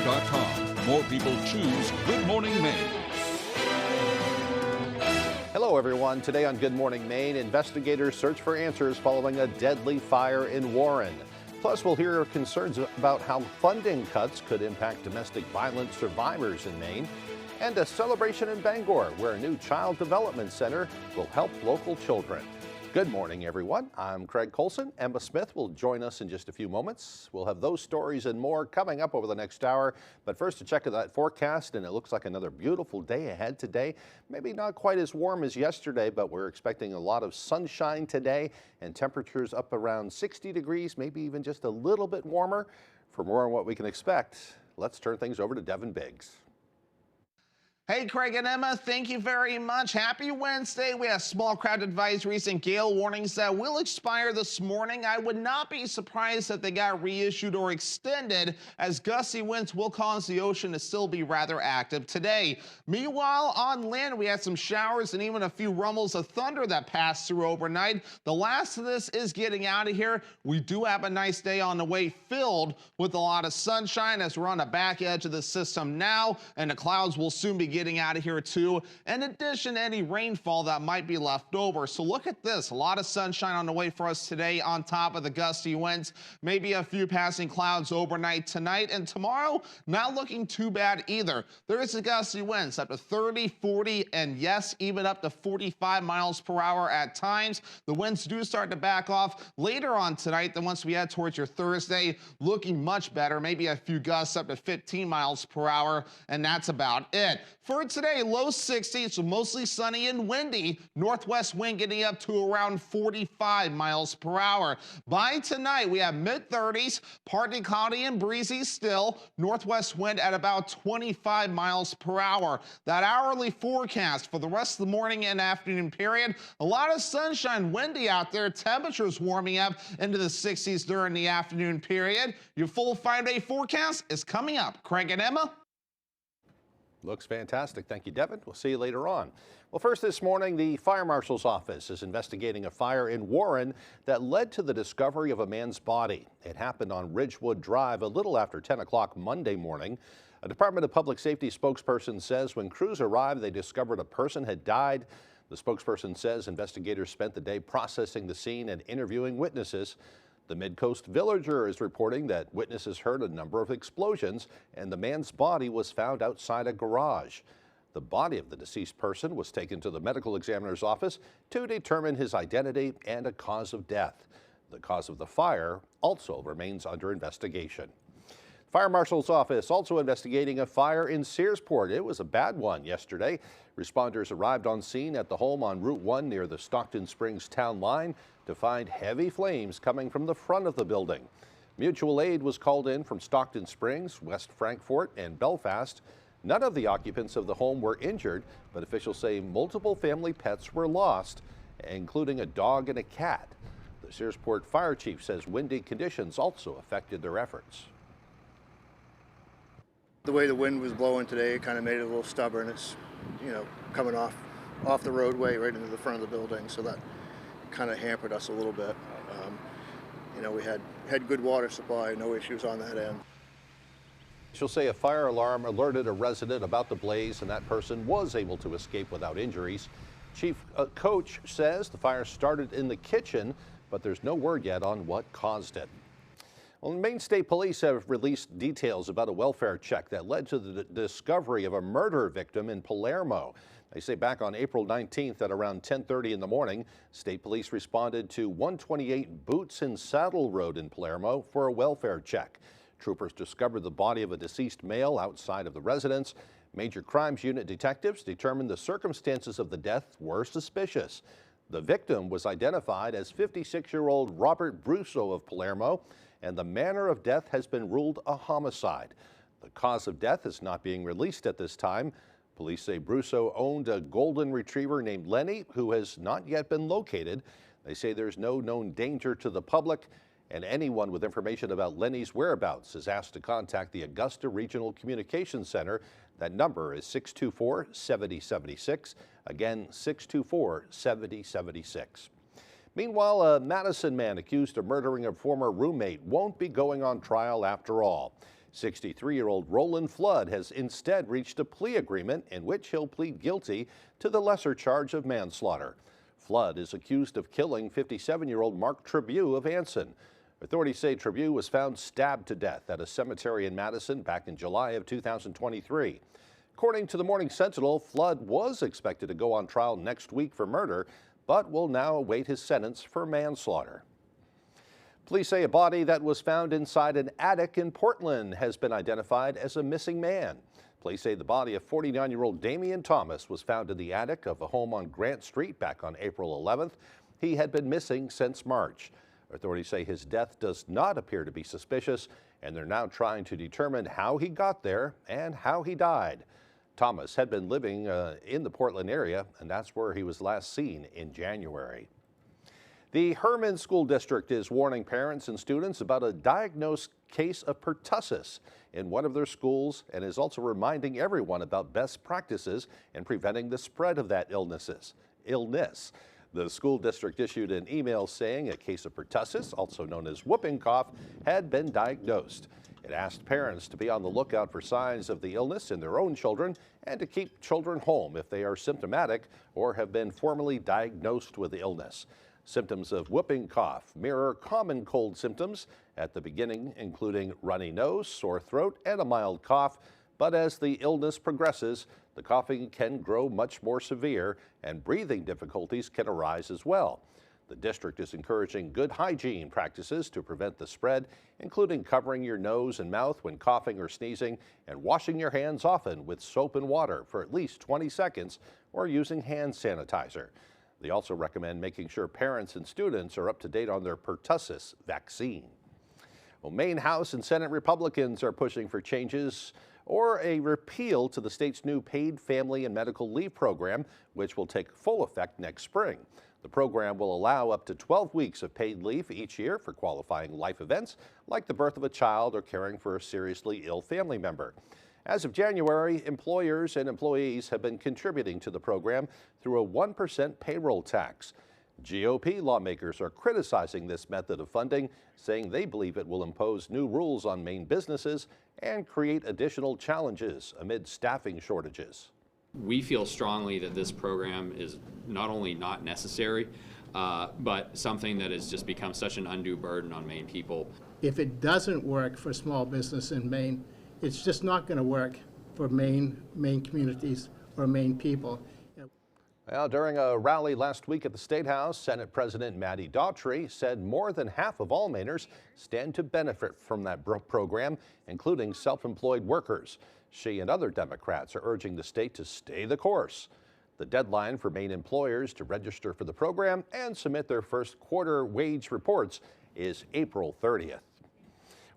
WVII.com. More people choose Good Morning Maine. Hello, everyone. Today on Good Morning Maine, investigators search for answers following a deadly fire in Warren. Plus, we'll hear concerns about how funding cuts could impact domestic violence survivors in Maine. And a celebration in Bangor, where a new child development center will help local children. Good morning, everyone. I'm Craig Colson. Emma Smith will join us in just a few moments. We'll have those stories and more coming up over the next hour. But first, to check that forecast, and it looks like another beautiful day ahead today. Maybe not quite as warm as yesterday, but we're expecting a lot of sunshine today and temperatures up around 60 degrees, maybe even just a little bit warmer. For more on what we can expect, let's turn things over to Devin Biggs. Hey, Craig and Emma, thank you very much. Happy Wednesday. We have small craft advisories and gale warnings that will expire this morning. I would not be surprised if they got reissued or extended, as gusty winds will cause the ocean to still be rather active today. Meanwhile, on land, we had some showers and even a few rumbles of thunder that passed through overnight. The last of this is getting out of here. We do have a nice day on the way, filled with a lot of sunshine, as we're on the back edge of the system now, and the clouds will soon be getting out of here too, in addition to any rainfall that might be left over. So look at this, a lot of sunshine on the way for us today on top of the gusty winds, maybe a few passing clouds overnight tonight, and tomorrow not looking too bad either. There is a gusty winds up to 30, 40, and yes, even up to 45 miles per hour at times. The winds do start to back off later on tonight. Then once we head towards your Thursday, looking much better, maybe a few gusts up to 15 miles per hour, and that's about it. For today, low 60s, so mostly sunny and windy. Northwest wind getting up to around 45 miles per hour. By tonight, we have mid-30s, partly cloudy and breezy still. Northwest wind at about 25 miles per hour. That hourly forecast for the rest of the morning and afternoon period, a lot of sunshine, windy out there. Temperatures warming up into the 60s during the afternoon period. Your full 5-day forecast is coming up. Craig and Emma. Looks fantastic. Thank you, Devin. We'll see you later on. Well, first this morning, the Fire Marshal's Office is investigating a fire in Warren that led to the discovery of a man's body. It happened on Ridgewood Drive a little after 10 o'clock Monday morning. A Department of Public Safety spokesperson says when crews arrived, they discovered a person had died. The spokesperson says investigators spent the day processing the scene and interviewing witnesses. The Midcoast Villager is reporting that witnesses heard a number of explosions and the man's body was found outside a garage. The body of the deceased person was taken to the medical examiner's office to determine his identity and a cause of death. The cause of the fire also remains under investigation. Fire Marshal's Office also investigating a fire in Searsport. It was a bad one yesterday. Responders arrived on scene at the home on Route 1 near the Stockton Springs town line to find heavy flames coming from the front of the building. Mutual aid was called in from Stockton Springs, West Frankfort, and Belfast. None of the occupants of the home were injured, but officials say multiple family pets were lost, including a dog and a cat. The Searsport fire chief says windy conditions also affected their efforts. The way the wind was blowing today kind of made it a little stubborn. It's, coming off the roadway right into the front of the building, so that kind of hampered us a little bit. We had good water supply, no issues on that end. She'll say a fire alarm alerted a resident about the blaze, and that person was able to escape without injuries. Chief Coach says the fire started in the kitchen, but there's no word yet on what caused it. Well, Maine State Police have released details about a welfare check that led to the discovery of a murder victim in Palermo. They say back on April 19th at around 10:30 in the morning, State Police responded to 128 Boots and Saddle Road in Palermo for a welfare check. Troopers discovered the body of a deceased male outside of the residence. Major Crimes Unit detectives determined the circumstances of the death were suspicious. The victim was identified as 56-year-old Robert Brusso of Palermo, and the manner of death has been ruled a homicide. The cause of death is not being released at this time. Police say Brusso owned a golden retriever named Lenny, who has not yet been located. They say there's no known danger to the public, and anyone with information about Lenny's whereabouts is asked to contact the Augusta Regional Communications Center. That number is 624-7076. Again, 624-7076. Meanwhile, a Madison man accused of murdering a former roommate won't be going on trial after all. 63-year-old Roland Flood has instead reached a plea agreement in which he'll plead guilty to the lesser charge of manslaughter. Flood is accused of killing 57-year-old Mark Tribue of Anson. Authorities say Tribue was found stabbed to death at a cemetery in Madison back in July of 2023. According to the Morning Sentinel, Flood was expected to go on trial next week for murder, but will now await his sentence for manslaughter. Police say a body that was found inside an attic in Portland has been identified as a missing man. Police say the body of 49-year-old Damian Thomas was found in the attic of a home on Grant Street back on April 11th. He had been missing since March. Authorities say his death does not appear to be suspicious, and they're now trying to determine how he got there and how he died. Thomas had been living in the Portland area, and that's where he was last seen in January. The Herman School District is warning parents and students about a diagnosed case of pertussis in one of their schools, and is also reminding everyone about best practices in preventing the spread of that illness. The school district issued an email saying a case of pertussis, also known as whooping cough, had been diagnosed. It asked parents to be on the lookout for signs of the illness in their own children and to keep children home if they are symptomatic or have been formally diagnosed with the illness. Symptoms of whooping cough mirror common cold symptoms at the beginning, including runny nose, sore throat, and a mild cough. But as the illness progresses, the coughing can grow much more severe and breathing difficulties can arise as well. The district is encouraging good hygiene practices to prevent the spread, including covering your nose and mouth when coughing or sneezing and washing your hands often with soap and water for at least 20 seconds or using hand sanitizer. They also recommend making sure parents and students are up to date on their pertussis vaccine. Well, Maine House and Senate Republicans are pushing for changes or a repeal to the state's new paid family and medical leave program, which will take full effect next spring. The program will allow up to 12 weeks of paid leave each year for qualifying life events like the birth of a child or caring for a seriously ill family member. As of January, employers and employees have been contributing to the program through a 1% payroll tax. GOP lawmakers are criticizing this method of funding, saying they believe it will impose new rules on Maine businesses and create additional challenges amid staffing shortages. We feel strongly that this program is not only not necessary, but something that has just become such an undue burden on Maine people. If it doesn't work for small business in Maine, it's just not going to work for Maine communities or Maine people. Well, during a rally last week at the State House, Senate President Maddie Daughtry said more than half of all Mainers stand to benefit from that program, including self-employed workers. She and other Democrats are urging the state to stay the course. The deadline for Maine employers to register for the program and submit their first quarter wage reports is April 30th.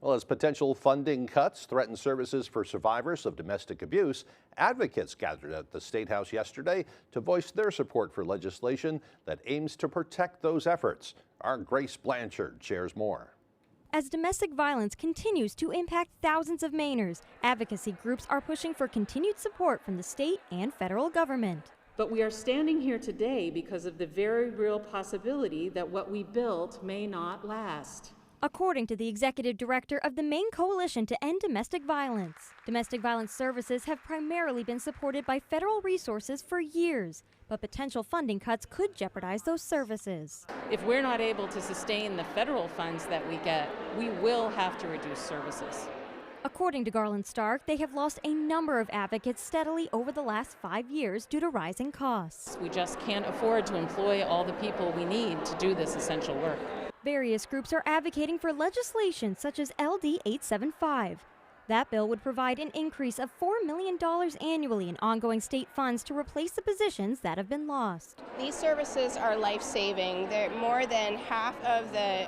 Well, as potential funding cuts threaten services for survivors of domestic abuse, advocates gathered at the State House yesterday to voice their support for legislation that aims to protect those efforts. Our Grace Blanchard shares more. As domestic violence continues to impact thousands of Mainers, advocacy groups are pushing for continued support from the state and federal government. But we are standing here today because of the very real possibility that what we built may not last. According to the executive director of the Maine Coalition to End Domestic Violence, domestic violence services have primarily been supported by federal resources for years, but potential funding cuts could jeopardize those services. If we're not able to sustain the federal funds that we get, we will have to reduce services. According to Garland Stark, they have lost a number of advocates steadily over the last 5 years due to rising costs. We just can't afford to employ all the people we need to do this essential work. Various groups are advocating for legislation such as LD 875. That bill would provide an increase of $4 million annually in ongoing state funds to replace the positions that have been lost. These services are life-saving. They're more than half of the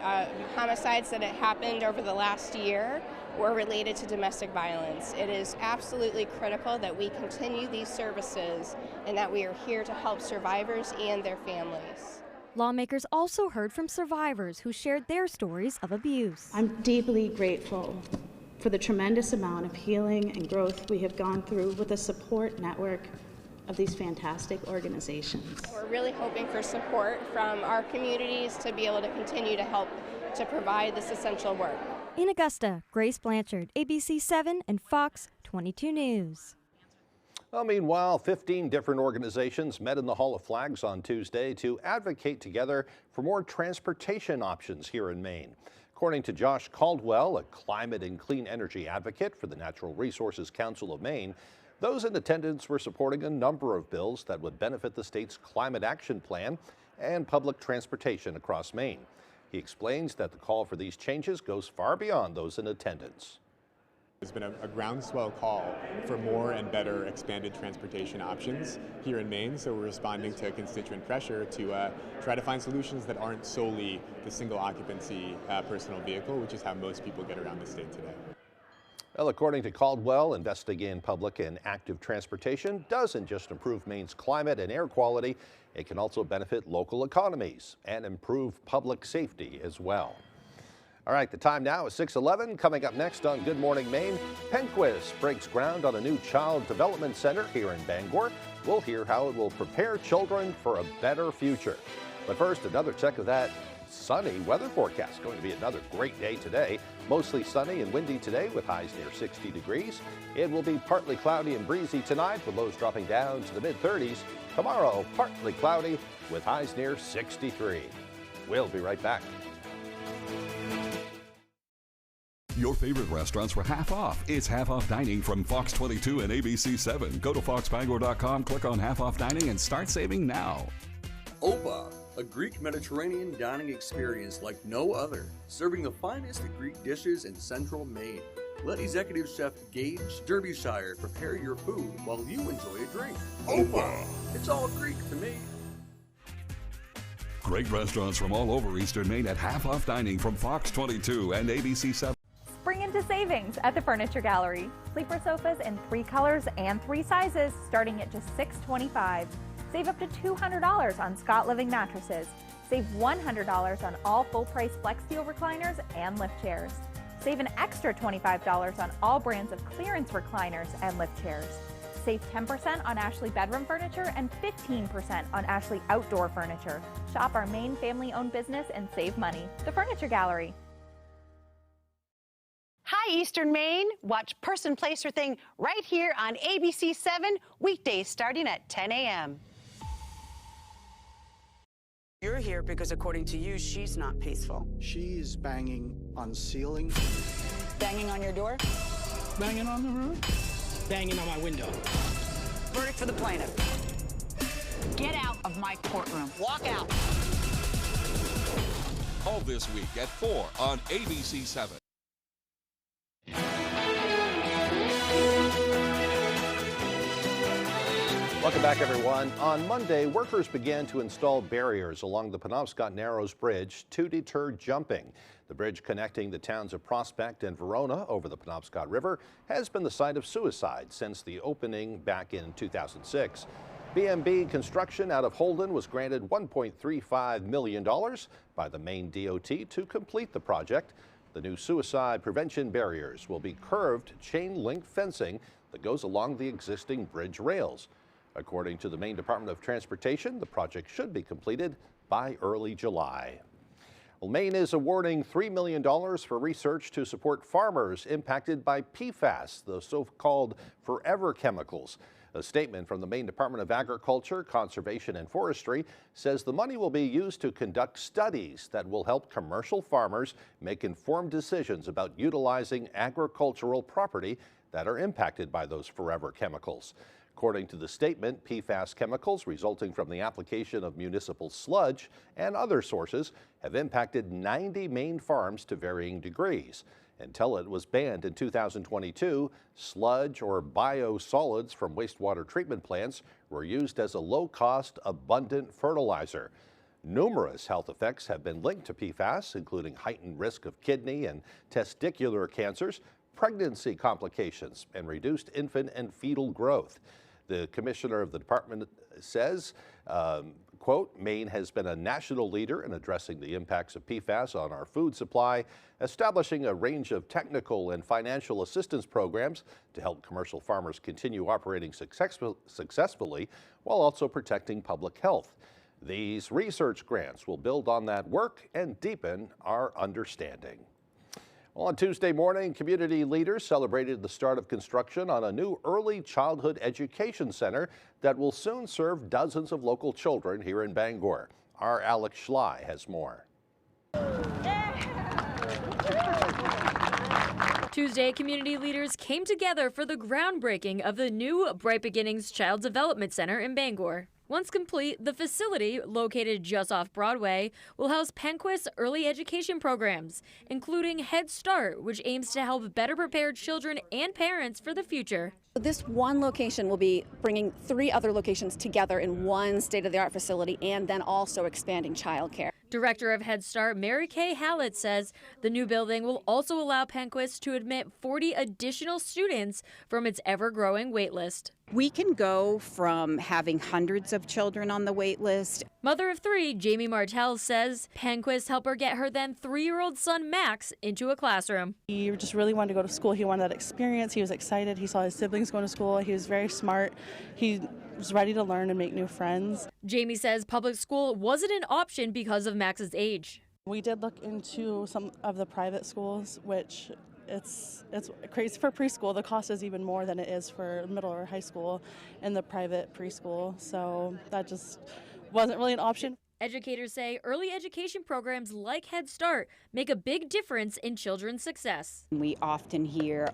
homicides that have happened over the last year were related to domestic violence. It is absolutely critical that we continue these services and that we are here to help survivors and their families. Lawmakers also heard from survivors who shared their stories of abuse. I'm deeply grateful for the tremendous amount of healing and growth we have gone through with the support network of these fantastic organizations. We're really hoping for support from our communities to be able to continue to help to provide this essential work. In Augusta, Grace Blanchard, ABC 7 and Fox 22 News. Well, meanwhile, 15 different organizations met in the Hall of Flags on Tuesday to advocate together for more transportation options here in Maine. According to Josh Caldwell, a climate and clean energy advocate for the Natural Resources Council of Maine, those in attendance were supporting a number of bills that would benefit the state's climate action plan and public transportation across Maine. He explains that the call for these changes goes far beyond those in attendance. There's been a groundswell call for more and better expanded transportation options here in Maine, so we're responding to constituent pressure to try to find solutions that aren't solely the single occupancy personal vehicle, which is how most people get around the state today. Well, according to Caldwell, investing in public and active transportation doesn't just improve Maine's climate and air quality, it can also benefit local economies and improve public safety as well. All right, the time now is 6:11. Coming up next on Good Morning Maine, Penquist breaks ground on a new child development center here in Bangor. We'll hear how it will prepare children for a better future. But first, another check of that sunny weather forecast. Going to be another great day today. Mostly sunny and windy today with highs near 60 degrees. It will be partly cloudy and breezy tonight with lows dropping down to the mid-30s. Tomorrow, partly cloudy with highs near 63. We'll be right back. Your favorite restaurants were half off. It's half off dining from Fox 22 and ABC 7. Go to foxbangor.com, click on half off dining, and start saving now. Opa, a Greek Mediterranean dining experience like no other, serving the finest of Greek dishes in central Maine. Let executive chef Gage Derbyshire prepare your food while you enjoy a drink. Opa, it's all Greek to me. Great restaurants from all over Eastern Maine at half off dining from Fox 22 and ABC 7. Spring into savings at the Furniture Gallery. Sleeper sofas in 3 colors and 3 sizes starting at just $625. Save up to $200 on Scott Living mattresses. Save $100 on all full-price FlexSteel recliners and lift chairs. Save an extra $25 on all brands of clearance recliners and lift chairs. Save 10% on Ashley bedroom furniture and 15% on Ashley outdoor furniture. Shop our Maine family-owned business and save money. The Furniture Gallery. Hi, Eastern Maine. Watch Person, Place, or Thing right here on ABC 7, weekdays starting at 10 a.m. You're here because, according to you, she's not peaceful. She's banging on ceiling. Banging on your door? Banging on the roof. Banging on my window. Verdict for the plaintiff. Get out of my courtroom. Walk out. All this week at 4 on ABC 7. Welcome back, everyone. On Monday, workers began to install barriers along the Penobscot Narrows Bridge to deter jumping. The bridge connecting the towns of Prospect and Verona over the Penobscot River has been the site of suicide since the opening back in 2006. BMB Construction out of Holden was granted $1.35 million by the Maine DOT to complete the project. The new suicide prevention barriers will be curved chain link fencing that goes along the existing bridge rails. According to the Maine Department of Transportation, the project should be completed by early July. Well, Maine is awarding $3 million for research to support farmers impacted by PFAS, the so-called forever chemicals. A statement from the Maine Department of Agriculture, Conservation and Forestry says the money will be used to conduct studies that will help commercial farmers make informed decisions about utilizing agricultural property that are impacted by those forever chemicals. According to the statement, PFAS chemicals resulting from the application of municipal sludge and other sources have impacted 90 Maine farms to varying degrees. Until it was banned in 2022, sludge or biosolids from wastewater treatment plants were used as a low-cost, abundant fertilizer. Numerous health effects have been linked to PFAS, including heightened risk of kidney and testicular cancers, pregnancy complications, and reduced infant and fetal growth. The commissioner of the department says, quote, Maine has been a national leader in addressing the impacts of PFAS on our food supply, establishing a range of technical and financial assistance programs to help commercial farmers continue operating successfully while also protecting public health. These research grants will build on that work and deepen our understanding. On Tuesday morning, community leaders celebrated the start of construction on a new early childhood education center that will soon serve dozens of local children here in Bangor. Our Alex Schley has more. Tuesday, community leaders came together for the groundbreaking of the new Bright Beginnings Child Development Center in Bangor. Once complete, the facility, located just off Broadway, will house Penquist's early education programs, including Head Start, which aims to help better prepare children and parents for the future. This one location will be bringing 3 other locations together in one state-of-the-art facility and then also expanding childcare. Director of Head Start, Mary Kay Hallett, says the new building will also allow Penquist to admit 40 additional students from its ever-growing wait list. We can go from having hundreds of children on the wait list. Mother of 3, Jamie Martell, says Penquist helped her get her then 3-year-old son Max into a classroom. He just really wanted to go to school. He wanted that experience. He was excited. He saw his siblings going to school. He was very smart. He was ready to learn and make new friends. Jamie says public school wasn't an option because of Max's age. We did look into some of the private schools, which it's crazy for preschool. The cost is even more than it is for middle or high school in the private preschool. So that just wasn't really an option. Educators say early education programs like Head Start make a big difference in children's success. We often hear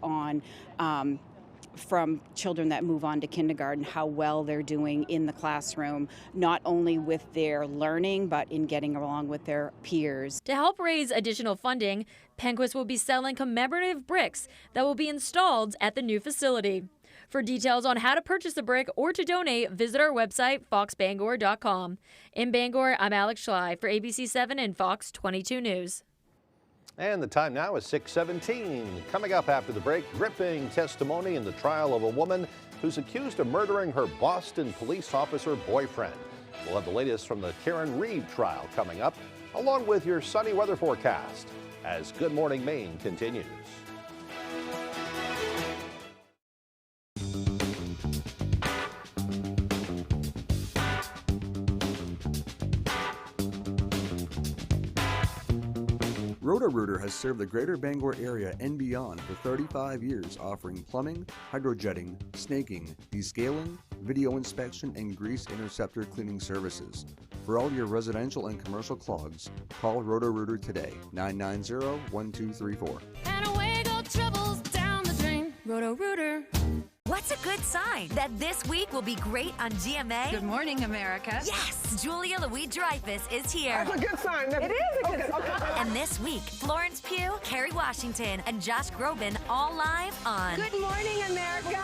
from children that move on to kindergarten how well they're doing in the classroom, not only with their learning, but in getting along with their peers. To help raise additional funding, Penquist will be selling commemorative bricks that will be installed at the new facility. For details on how to purchase a brick or to donate, visit our website, foxbangor.com. In Bangor, I'm Alex Schley for ABC7 and Fox 22 News. And the time now is 6:17. Coming up after the break, gripping testimony in the trial of a woman who's accused of murdering her Boston police officer boyfriend. We'll have the latest from the Karen Reed trial coming up, along with your sunny weather forecast as Good Morning Maine continues. Roto-Rooter has served the greater Bangor area and beyond for 35 years, offering plumbing, hydrojetting, snaking, descaling, video inspection, and grease interceptor cleaning services. For all your residential and commercial clogs, call Roto-Rooter today, 990-1234. And away go troubles down the drain. Roto-Rooter. What's a good sign that this week will be great on GMA? Good morning, America. Yes! Julia Louis-Dreyfus is here. That's a good sign. It is a good sign. And this week, Florence Pugh, Kerry Washington, and Josh Groban all live on Good morning, America.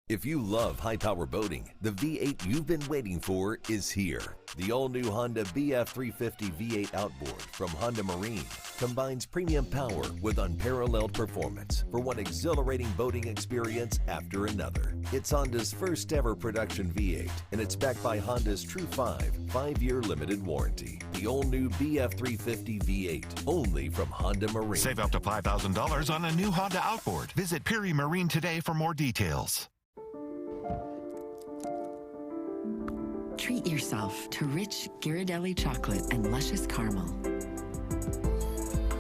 If you love high-power boating, the V8 you've been waiting for is here. The all-new Honda BF350 V8 outboard from Honda Marine combines premium power with unparalleled performance for one exhilarating boating experience after another. It's Honda's first ever production V8, and it's backed by Honda's True 5-year limited warranty. The all-new BF350 V8, only from Honda Marine. Save up to $5,000 on a new Honda outboard. Visit Perry Marine today for more details. Treat yourself to rich Ghirardelli chocolate and luscious caramel.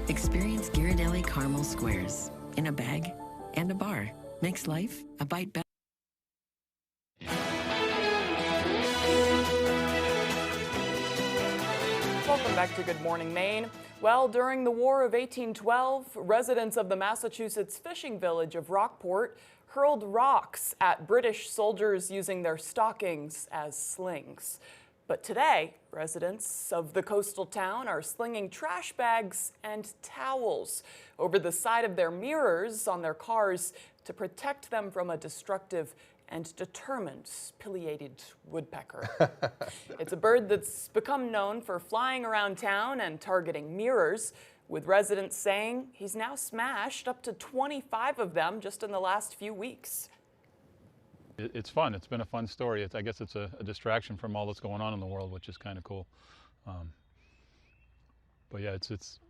Experience Ghirardelli caramel squares in a bag and a bar. Makes life a bite better. Welcome back to Good Morning Maine. Well, during the War of 1812, residents of the Massachusetts fishing village of Rockport hurled rocks at British soldiers using their stockings as slings. But today, residents of the coastal town are slinging trash bags and towels over the side of their mirrors on their cars to protect them from a destructive and determined pileated woodpecker. It's a bird that's become known for flying around town and targeting mirrors, with residents saying he's now smashed up to 25 of them just in the last few weeks. It's fun. It's been a fun story. I guess it's a distraction from all that's going on in the world, which is kind of cool. But yeah, it's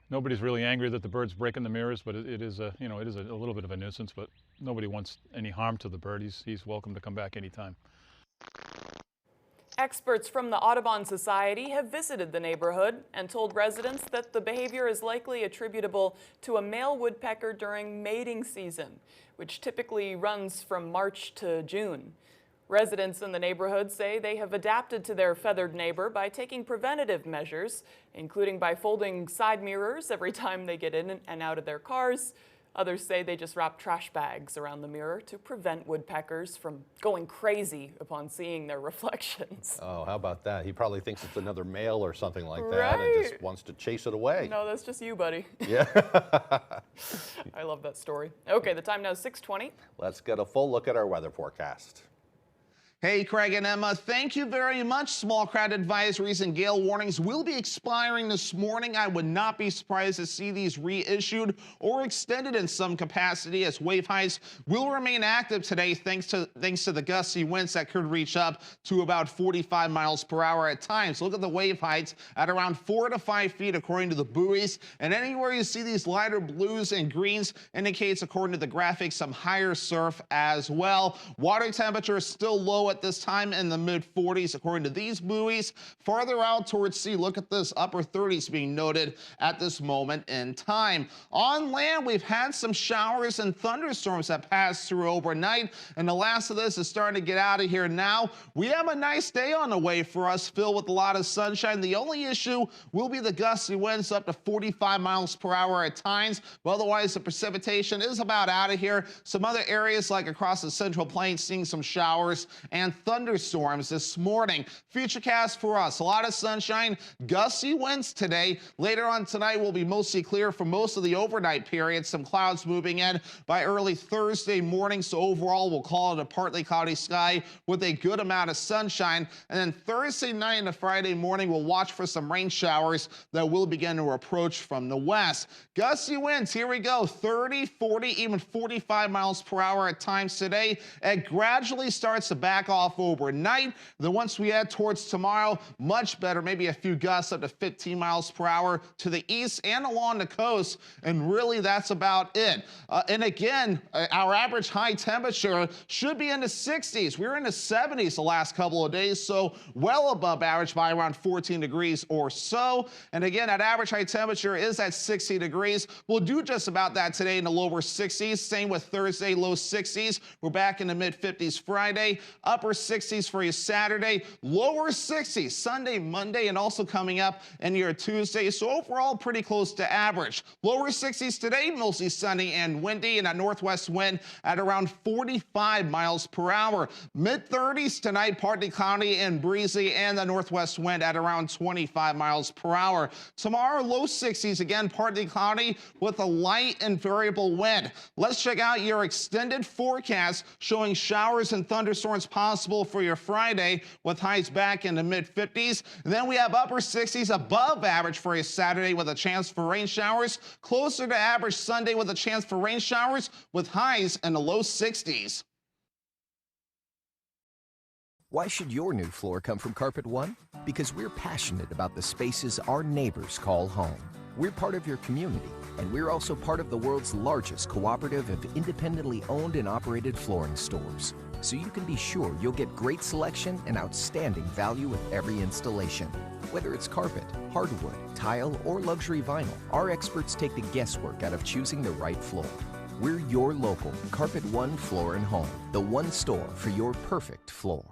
nobody's really angry that the bird's breaking the mirrors, but it is a little bit of a nuisance. But nobody wants any harm to the bird. He's welcome to come back anytime. Experts from the Audubon Society have visited the neighborhood and told residents that the behavior is likely attributable to a male woodpecker during mating season, which typically runs from March to June. Residents in the neighborhood say they have adapted to their feathered neighbor by taking preventative measures, including by folding side mirrors every time they get in and out of their cars. Others say they just wrap trash bags around the mirror to prevent woodpeckers from going crazy upon seeing their reflections. Oh, how about that? He probably thinks it's another male or something like that Right. and just wants to chase it away. No, that's just you, buddy. Yeah. I love that story. Okay, the time now is 6:20. Let's get a full look at our weather forecast. Hey, Craig and Emma, thank you very much. Small crowd advisories and gale warnings will be expiring this morning. I would not be surprised to see these reissued or extended in some capacity, as wave heights will remain active today thanks to the gusty winds that could reach up to about 45 miles per hour at times. Look at the wave heights at around 4 to 5 feet according to the buoys, and anywhere you see these lighter blues and greens indicates, according to the graphics, some higher surf as well. Water temperature is still low at this time in the mid-40s according to these buoys. Farther out towards sea, look at this, upper 30s being noted at this moment in time. On land, we've had some showers and thunderstorms that passed through overnight, and the last of this is starting to get out of here now. We have a nice day on the way for us, filled with a lot of sunshine. The only issue will be the gusty winds up to 45 miles per hour at times, but otherwise the precipitation is about out of here. Some other areas like across the Central Plains seeing some showers and thunderstorms this morning. Futurecast for us, a lot of sunshine, gusty winds today. Later on tonight will be mostly clear for most of the overnight period. Some clouds moving in by early Thursday morning, so overall we'll call it a partly cloudy sky with a good amount of sunshine. And then Thursday night and Friday morning we'll watch for some rain showers that will begin to approach from the west. Gusty winds, here we go, 30, 40, even 45 miles per hour at times today. It gradually starts to back off overnight. Then once we head towards tomorrow, much better, maybe a few gusts up to 15 miles per hour to the east and along the coast, and really that's about it. And again, our average high temperature should be in the 60s. We were in the 70s the last couple of days, so well above average by around 14 degrees or so. And again, that average high temperature is at 60 degrees. We'll do just about that today in the lower 60s. Same with Thursday, low 60s. We're back in the mid 50s Friday, upper 60s for you Saturday, lower 60s Sunday, Monday, and also coming up in your Tuesday. So overall, pretty close to average. Lower 60s today, mostly sunny and windy, and a northwest wind at around 45 miles per hour. Mid 30s tonight, partly cloudy and breezy, and the northwest wind at around 25 miles per hour. Tomorrow, low 60s, again, partly cloudy with a light and variable wind. Let's check out your extended forecast showing showers and thunderstorms possible for your Friday with highs back in the mid-50s. Then we have upper 60s above average for your Saturday with a chance for rain showers. Closer to average Sunday with a chance for rain showers with highs in the low 60s. Why should your new floor come from Carpet One? Because we're passionate about the spaces our neighbors call home. We're part of your community, and we're also part of the world's largest cooperative of independently owned and operated flooring stores. So you can be sure you'll get great selection and outstanding value with every installation. Whether it's carpet, hardwood, tile, or luxury vinyl, our experts take the guesswork out of choosing the right floor. We're your local Carpet One Floor and Home, the one store for your perfect floor.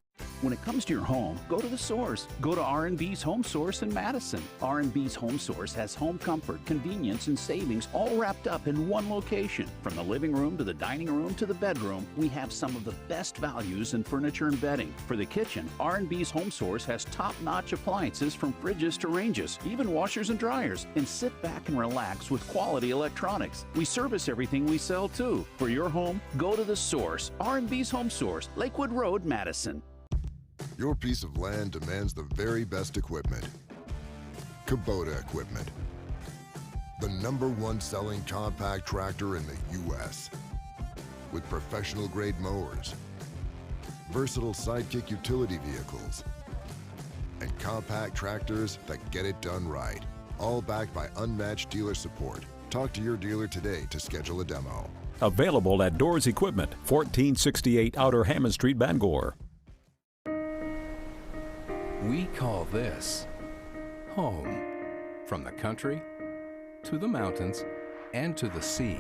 When it comes to your home, go to the source. Go to R&B's Home Source in Madison. R&B's Home Source has home comfort, convenience, and savings all wrapped up in one location. From the living room to the dining room to the bedroom, we have some of the best values in furniture and bedding. For the kitchen, R&B's Home Source has top-notch appliances from fridges to ranges, even washers and dryers. And sit back and relax with quality electronics. We service everything we sell too. For your home, go to the source. R&B's Home Source, Lakewood Road, Madison. Your piece of land demands the very best equipment. Kubota equipment. The #1 selling compact tractor in the U.S. with professional grade mowers, versatile sidekick utility vehicles, and compact tractors that get it done right. All backed by unmatched dealer support. Talk to your dealer today to schedule a demo. Available at Doors Equipment, 1468 Outer Hammond Street, Bangor. We call this home. From the country to the mountains and to the sea,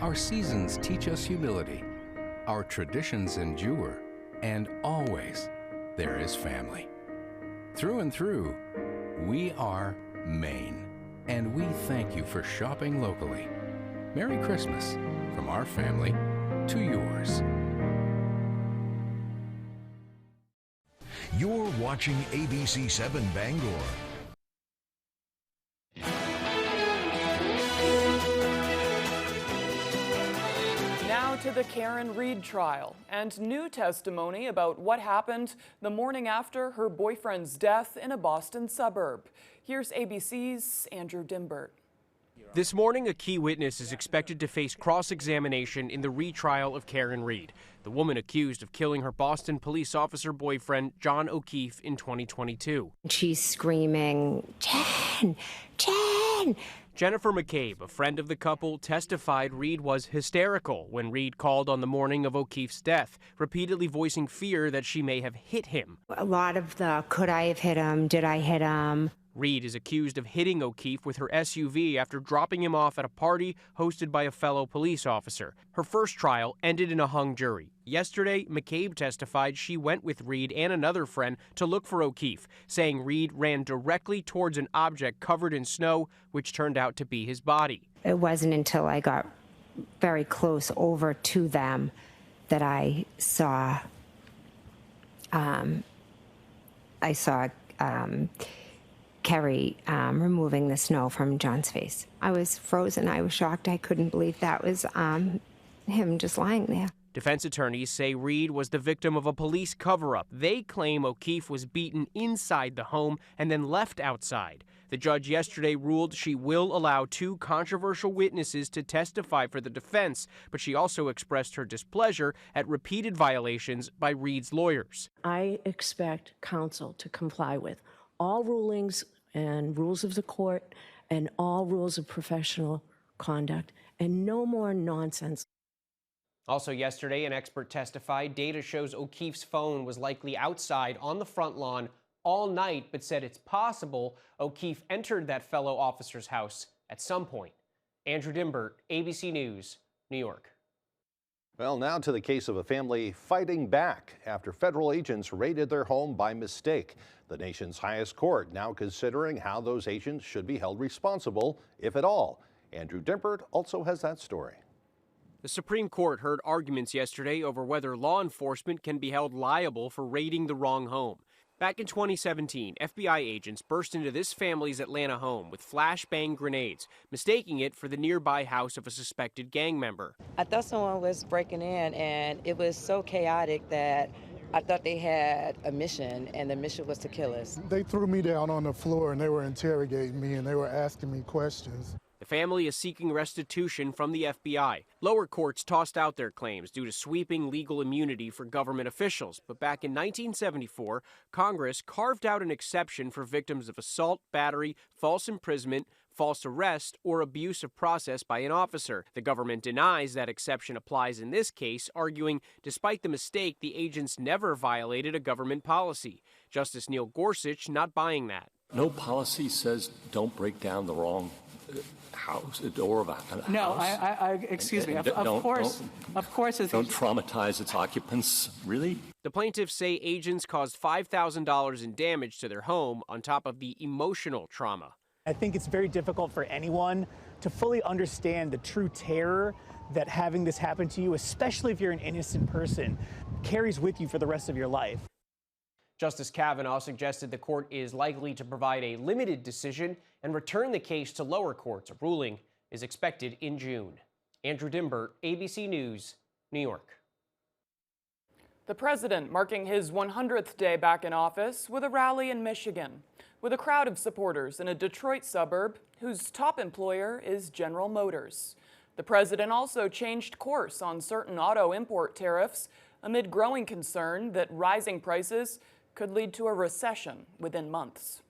our seasons teach us humility. Our traditions endure, and always there is family. Through and through, we are Maine, and we thank you for shopping locally. Merry Christmas from our family to yours. You're watching ABC 7 Bangor. Now to the Karen Reed trial and new testimony about what happened the morning after her boyfriend's death in a Boston suburb. Here's ABC's Andrew Dimbert. This morning, a key witness is expected to face cross-examination in the retrial of Karen Reed, the woman accused of killing her Boston police officer boyfriend, John O'Keefe, in 2022. She's screaming, Jen, Jen! Jennifer McCabe, a friend of the couple, testified Reed was hysterical when Reed called on the morning of O'Keefe's death, repeatedly voicing fear that she may have hit him. A lot of the, could I have hit him? Did I hit him? Reed is accused of hitting O'Keefe with her SUV after dropping him off at a party hosted by a fellow police officer. Her first trial ended in a hung jury. Yesterday, McCabe testified she went with Reed and another friend to look for O'Keefe, saying Reed ran directly towards an object covered in snow, which turned out to be his body. It wasn't until I got very close over to them that I saw Kerry removing the snow from John's face. I was frozen. I was shocked. I couldn't believe that was him just lying there. Defense attorneys say Reed was the victim of a police cover-up. They claim O'Keefe was beaten inside the home and then left outside. The judge yesterday ruled she will allow two controversial witnesses to testify for the defense, but she also expressed her displeasure at repeated violations by Reed's lawyers. I expect counsel to comply with all rulings and rules of the court and all rules of professional conduct, and no more nonsense. Also yesterday, an expert testified data shows O'Keefe's phone was likely outside on the front lawn all night, but said it's possible O'Keefe entered that fellow officer's house at some point. Andrew Dimbert, ABC News, New York. Well, now to the case of a family fighting back after federal agents raided their home by mistake. The nation's highest court now considering how those agents should be held responsible, if at all. Andrew Dimbert also has that story. The Supreme Court heard arguments yesterday over whether law enforcement can be held liable for raiding the wrong home. Back in 2017, FBI agents burst into this family's Atlanta home with flashbang grenades, mistaking it for the nearby house of a suspected gang member. I thought someone was breaking in, and it was so chaotic that I thought they had a mission, and the mission was to kill us. They threw me down on the floor, and they were interrogating me, and they were asking me questions. The family is seeking restitution from the FBI. Lower courts tossed out their claims due to sweeping legal immunity for government officials. But back in 1974, Congress carved out an exception for victims of assault, battery, false imprisonment, false arrest, or abuse of process by an officer. The government denies that exception applies in this case, arguing despite the mistake, the agents never violated a government policy. Justice Neil Gorsuch not buying that. No policy says don't break down the wrong house, a door of a house. No, excuse me. Of course. Don't traumatize its occupants. Really? The plaintiffs say agents caused $5,000 in damage to their home on top of the emotional trauma. I think it's very difficult for anyone to fully understand the true terror that having this happen to you, especially if you're an innocent person, carries with you for the rest of your life. Justice Kavanaugh suggested the court is likely to provide a limited decision and return the case to lower courts. A ruling is expected in June. Andrew Dimbert, ABC News, New York. The president marking his 100th day back in office with a rally in Michigan, with a crowd of supporters in a Detroit suburb whose top employer is General Motors. The president also changed course on certain auto import tariffs amid growing concern that rising prices could lead to a recession within months.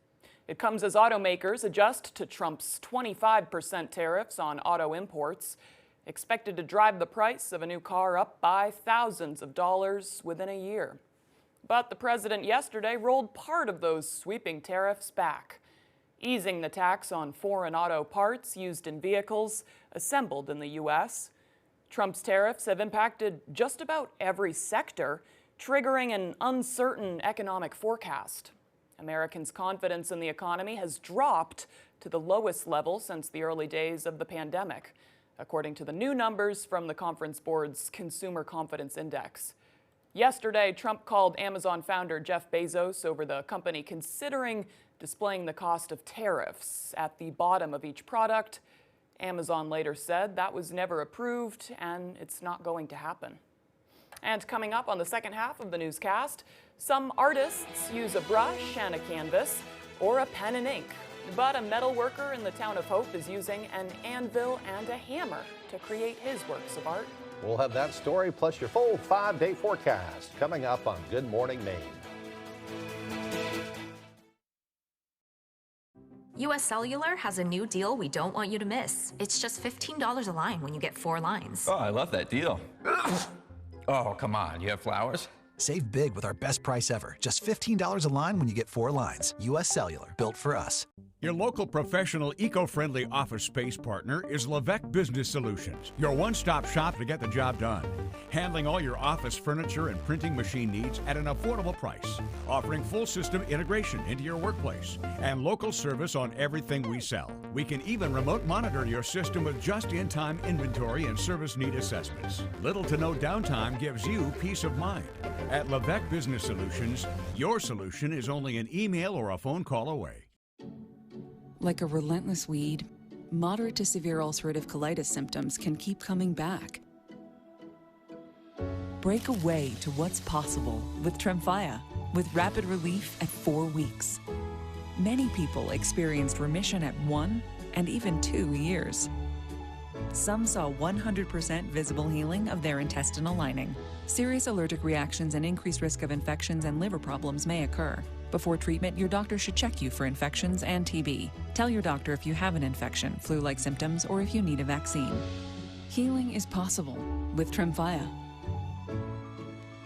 It comes as automakers adjust to Trump's 25% tariffs on auto imports, expected to drive the price of a new car up by thousands of dollars within a year. But the president yesterday rolled part of those sweeping tariffs back, easing the tax on foreign auto parts used in vehicles assembled in the U.S. Trump's tariffs have impacted just about every sector, triggering an uncertain economic forecast. Americans' confidence in the economy has dropped to the lowest level since the early days of the pandemic, according to the new numbers from the Conference Board's Consumer Confidence Index. Yesterday, Trump called Amazon founder Jeff Bezos over the company considering displaying the cost of tariffs at the bottom of each product. Amazon later said that was never approved and it's not going to happen. And coming up on the second half of the newscast, some artists use a brush and a canvas or a pen and ink. But a metal worker in the town of Hope is using an anvil and a hammer to create his works of art. We'll have that story plus your full 5-day forecast coming up on Good Morning Maine. US Cellular has a new deal we don't want you to miss. It's just $15 a line when you get 4 lines. Oh, I love that deal. Oh, come on. You have flowers? Save big with our best price ever. Just $15 a line when you get 4 lines. US Cellular, built for us. Your local professional, eco-friendly office space partner is WVII Business Solutions, your one-stop shop to get the job done. Handling all your office furniture and printing machine needs at an affordable price. Offering full system integration into your workplace and local service on everything we sell. We can even remote monitor your system with just-in-time inventory and service need assessments. Little to no downtime gives you peace of mind. At WVII Business Solutions, your solution is only an email or a phone call away. Like a relentless weed, moderate to severe ulcerative colitis symptoms can keep coming back. Break away to what's possible with Tremfya, with rapid relief at 4 weeks. Many people experienced remission at 1 and even 2 years. Some saw 100% visible healing of their intestinal lining. Serious allergic reactions and increased risk of infections and liver problems may occur. Before treatment, your doctor should check you for infections and TB. Tell your doctor if you have an infection, flu-like symptoms, or if you need a vaccine. Healing is possible with Tremfya.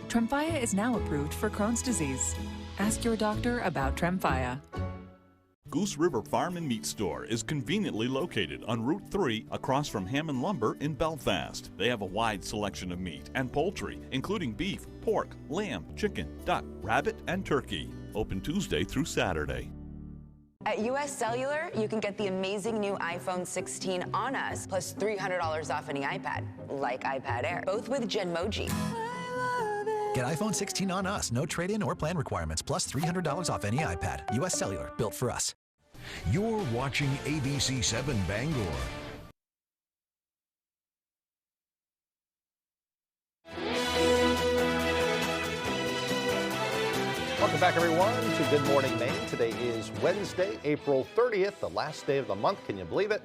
Tremfya is now approved for Crohn's disease. Ask your doctor about Tremfya. Goose River Farm and Meat Store is conveniently located on Route 3 across from Hammond Lumber in Belfast. They have a wide selection of meat and poultry, including beef, pork, lamb, chicken, duck, rabbit, and turkey. Open Tuesday through Saturday. At US Cellular, you can get the amazing new iPhone 16 on us, plus $300 off any iPad, like iPad Air, both with Genmoji. Get iPhone 16 on us. No trade-in or plan requirements, plus $300 off any iPad. US Cellular, built for us. You're watching ABC 7 Bangor. Welcome back, everyone, to Good Morning Maine. Today is Wednesday, April 30th, the last day of the month. Can you believe it?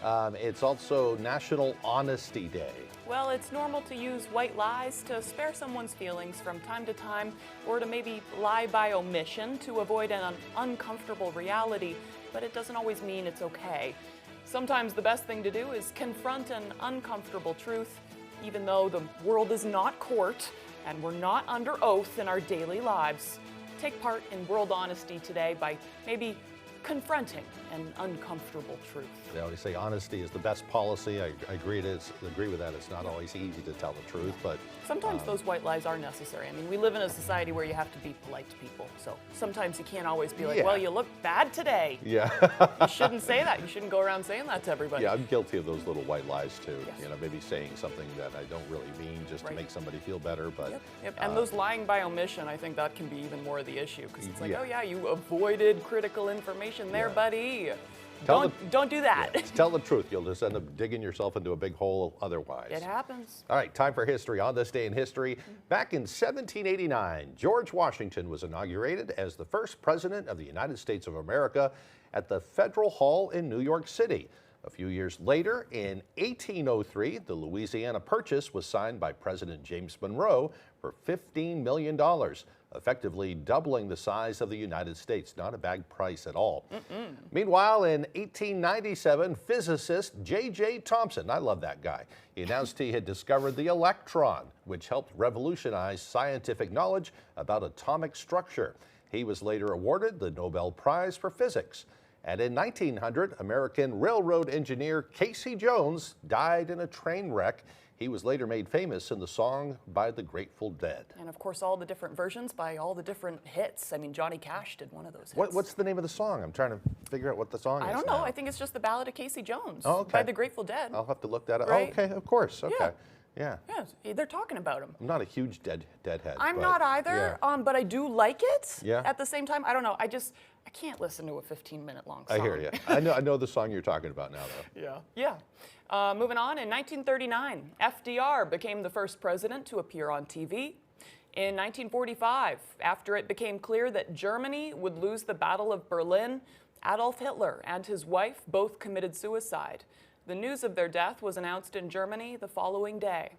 It's also National Honesty Day. Well, it's normal to use white lies to spare someone's feelings from time to time, or to maybe lie by omission to avoid an uncomfortable reality, but it doesn't always mean it's okay. Sometimes the best thing to do is confront an uncomfortable truth, even though the world is not court and we're not under oath in our daily lives. Take part in World Honesty today by maybe confronting an uncomfortable truth. They always say honesty is the best policy. I agree with that. It's not always easy to tell the truth, but sometimes those white lies are necessary. I mean, we live in a society where you have to be polite to people, so sometimes you can't always be like, well, you look bad today. Yeah. You shouldn't say that. You shouldn't go around saying that to everybody. Yeah, I'm guilty of those little white lies too. Yes. You know, maybe saying something that I don't really mean just to make somebody feel better, but... Yep. And those lying by omission, I think that can be even more of the issue, because it's like, oh yeah, you avoided critical information there, buddy. Don't do that. Yeah, tell the truth. You'll just end up digging yourself into a big hole otherwise. It happens. All right, time for history. On this day in history, back in 1789, George Washington was inaugurated as the first president of the United States of America at the Federal Hall in New York City. A few years later, in 1803, the Louisiana Purchase was signed by President James Monroe for $15 million. effectively doubling the size of the United States. Not a bad price at all. Meanwhile, in 1897, physicist J.J. Thomson, I love that guy, he announced he had discovered the electron, which helped revolutionize scientific knowledge about atomic structure. He was later awarded the Nobel Prize for Physics. And in 1900, American railroad engineer Casey Jones died in a train wreck. He was later made famous in the song by the Grateful Dead. And of course, all the different versions by all the different hits. I mean, Johnny Cash did one of those hits. What's the name of the song? I'm trying to figure out what the song is. I don't know. Now. I think it's just the Ballad of Casey Jones by the Grateful Dead. I'll have to look that up. Right? Oh, okay, of course. Okay. Yeah. Yeah, they're talking about him. I'm not a huge Deadhead. I'm not either, but I do like it. Yeah. At the same time, I don't know. I can't listen to a 15-minute long song. I hear you. I know the song you're talking about now, though. Yeah. Moving on, in 1939, FDR became the first president to appear on TV. In 1945, after it became clear that Germany would lose the Battle of Berlin, Adolf Hitler and his wife both committed suicide. The news of their death was announced in Germany the following day.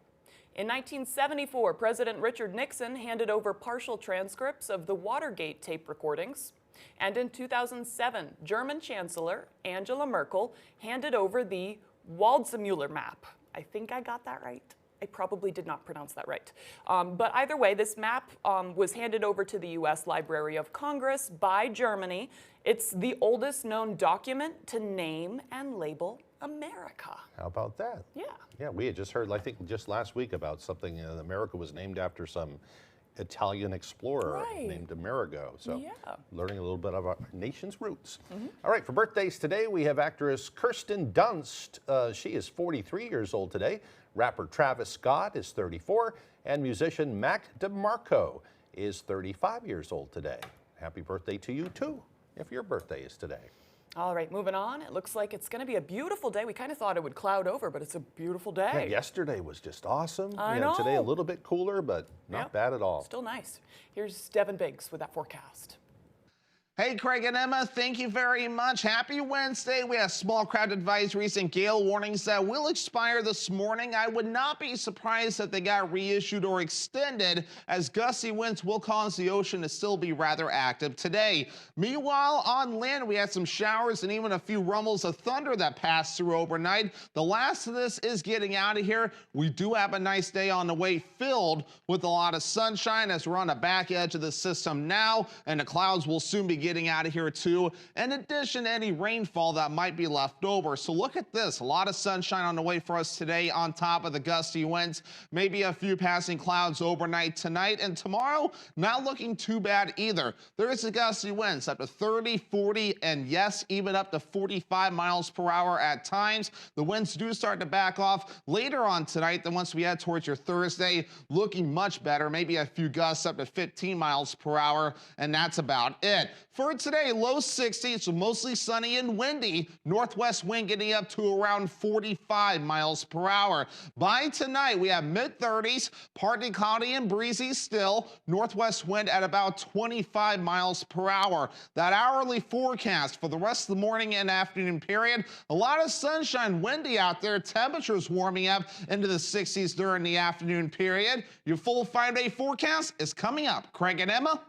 In 1974, President Richard Nixon handed over partial transcripts of the Watergate tape recordings. And in 2007, German Chancellor Angela Merkel handed over the Waldseemüller map. I think I got that right. I probably did not pronounce that right. But either way, this map was handed over to the U.S. Library of Congress by Germany. It's the oldest known document to name and label America. How about that? Yeah. Yeah, we had just heard, I think just last week, about something, America was named after some Italian explorer named Amerigo. So learning a little bit of our nation's roots. All right, for birthdays today, we have actress Kirsten Dunst. She is 43 years old today. Rapper Travis Scott is 34. And musician Mac DeMarco is 35 years old today. Happy birthday to you, too, if your birthday is today. All right, moving on. It looks like it's going to be a beautiful day. We kind of thought it would cloud over, but it's a beautiful day. Yeah, yesterday was just awesome. I know. Today a little bit cooler, but not bad at all. Still nice. Here's Devin Biggs with that forecast. Hey, Craig and Emma, thank you very much. Happy Wednesday. We have small craft advisories and gale warnings that will expire this morning. I would not be surprised if they got reissued or extended, as gusty winds will cause the ocean to still be rather active today. Meanwhile, on land, we had some showers and even a few rumbles of thunder that passed through overnight. The last of this is getting out of here. We do have a nice day on the way, filled with a lot of sunshine, as we're on the back edge of the system now, and the clouds will soon be getting out of here too, in addition to any rainfall that might be left over. So look at this, a lot of sunshine on the way for us today on top of the gusty winds, maybe a few passing clouds overnight tonight, and tomorrow not looking too bad either. There is a gusty winds up to 30, 40, and yes, even up to 45 miles per hour at times. The winds do start to back off later on tonight. Then once we head towards your Thursday, looking much better, maybe a few gusts up to 15 miles per hour, and that's about it. For today, low 60s, so mostly sunny and windy. Northwest wind getting up to around 45 miles per hour. By tonight, we have mid-30s, partly cloudy and breezy still. Northwest wind at about 25 miles per hour. That hourly forecast for the rest of the morning and afternoon period, a lot of sunshine, windy out there. Temperatures warming up into the 60s during the afternoon period. Your full 5-day forecast is coming up. Craig and Emma.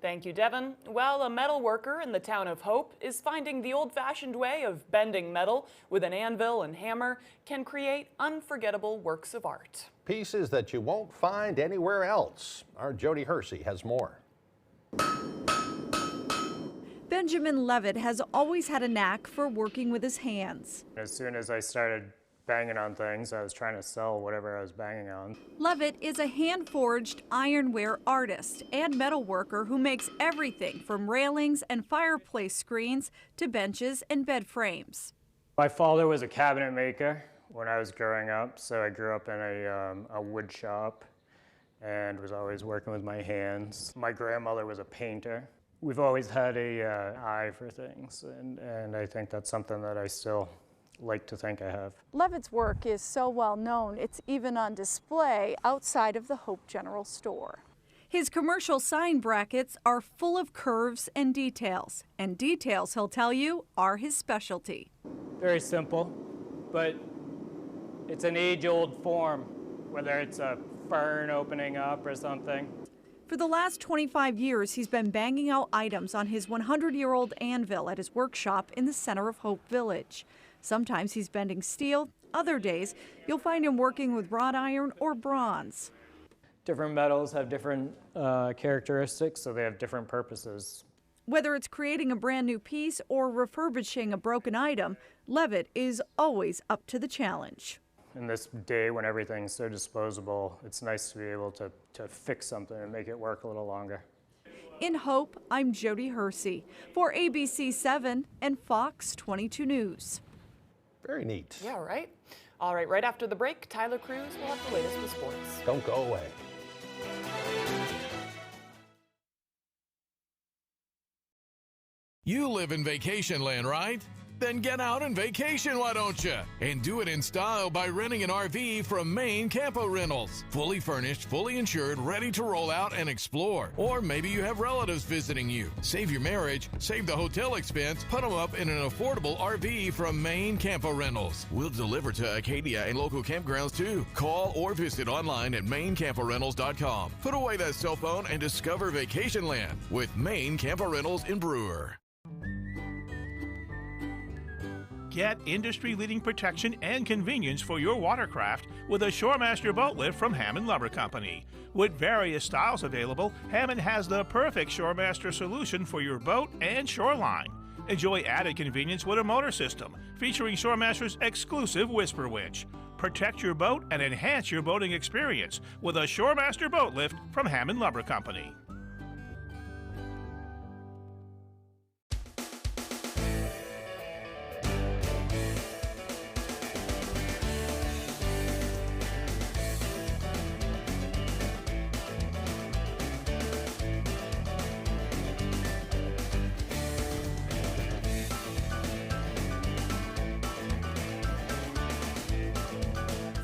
Thank you, Devin. Well, a metal worker in the town of Hope is finding the old-fashioned way of bending metal with an anvil and hammer can create unforgettable works of art. Pieces that you won't find anywhere else. Our Jody Hersey has more. Benjamin Levitt has always had a knack for working with his hands. As soon as I started banging on things, I was trying to sell whatever I was banging on. Levitt is a hand-forged ironware artist and metal worker who makes everything from railings and fireplace screens to benches and bed frames. My father was a cabinet maker when I was growing up, so I grew up in a wood shop and was always working with my hands. My grandmother was a painter. We've always had an eye for things, and I think that's something that I still like to think I have. Levitt's work is so well known, it's even on display outside of the Hope General Store. His commercial sign brackets are full of curves and details he'll tell you are his specialty. Very simple, but it's an age-old form, whether it's a fern opening up or something. For the last 25 years, he's been banging out items on his 100-year-old anvil at his workshop in the center of Hope Village. Sometimes he's bending steel. Other days, you'll find him working with wrought iron or bronze. Different metals have different characteristics, so they have different purposes. Whether it's creating a brand new piece or refurbishing a broken item, Levitt is always up to the challenge. In this day when everything's so disposable, it's nice to be able to fix something and make it work a little longer. In Hope, I'm Jody Hersey for ABC 7 and Fox 22 News. Very neat. Yeah, right? All right, right after the break, Tyler Cruz will have the latest with sports. Don't go away. You live in vacation land, right? Then get out and vacation, why don't you? And do it in style by renting an RV from Maine Campo Rentals. Fully furnished, fully insured, ready to roll out and explore. Or maybe you have relatives visiting you. Save your marriage, save the hotel expense, put them up in an affordable RV from Maine Campo Rentals. We'll deliver to Acadia and local campgrounds too. Call or visit online at MaineCampoRentals.com. Put away that cell phone and discover vacation land with Maine Campo Rentals in Brewer. Get industry-leading protection and convenience for your watercraft with a Shoremaster boat lift from Hammond Lumber Company. With various styles available, Hammond has the perfect Shoremaster solution for your boat and shoreline. Enjoy added convenience with a motor system featuring Shoremaster's exclusive Whisper Winch. Protect your boat and enhance your boating experience with a Shoremaster boat lift from Hammond Lumber Company.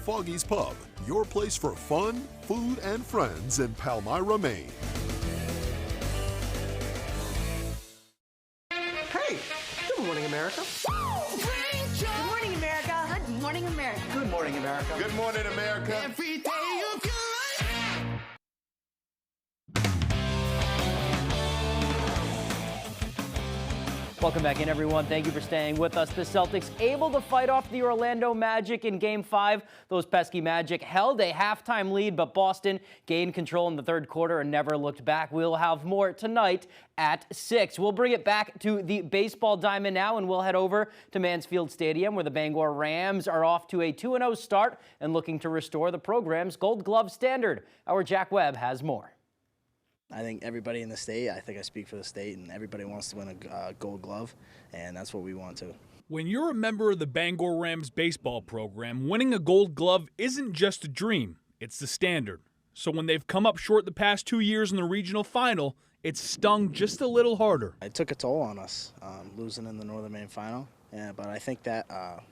Foggy's Pub, your place for fun, food, and friends in Palmyra, Maine. Hey, good morning, America. Good morning, America. Good morning, America. Good morning, America. Good morning, America. Every day of your life. Welcome back in, everyone. Thank you for staying with us. The Celtics able to fight off the Orlando Magic in Game 5. Those pesky Magic held a halftime lead, but Boston gained control in the third quarter and never looked back. We'll have more tonight at 6. We'll bring it back to the baseball diamond now, and we'll head over to Mansfield Stadium, where the Bangor Rams are off to a 2-0 start and looking to restore the program's Gold Glove standard. Our Jack Webb has more. I think everybody in the state, I think I speak for the state, and everybody wants to win a Gold Glove, and that's what we want to. When you're a member of the Bangor Rams baseball program, winning a Gold Glove isn't just a dream, it's the standard. So when they've come up short the past 2 years in the regional final, it's stung just a little harder. It took a toll on us, losing in the Northern Maine final. Yeah, but I think that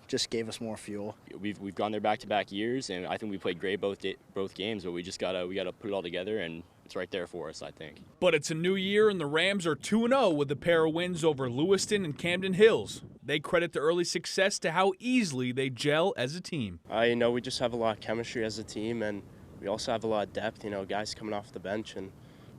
just gave us more fuel. We've gone there back-to-back years, and I think we played great both games. But we gotta put it all together, and it's right there for us, I think. But it's a new year, and the Rams are 2-0 with a pair of wins over Lewiston and Camden Hills. They credit the early success to how easily they gel as a team. I know we just have a lot of chemistry as a team, and we also have a lot of depth. You know, guys coming off the bench and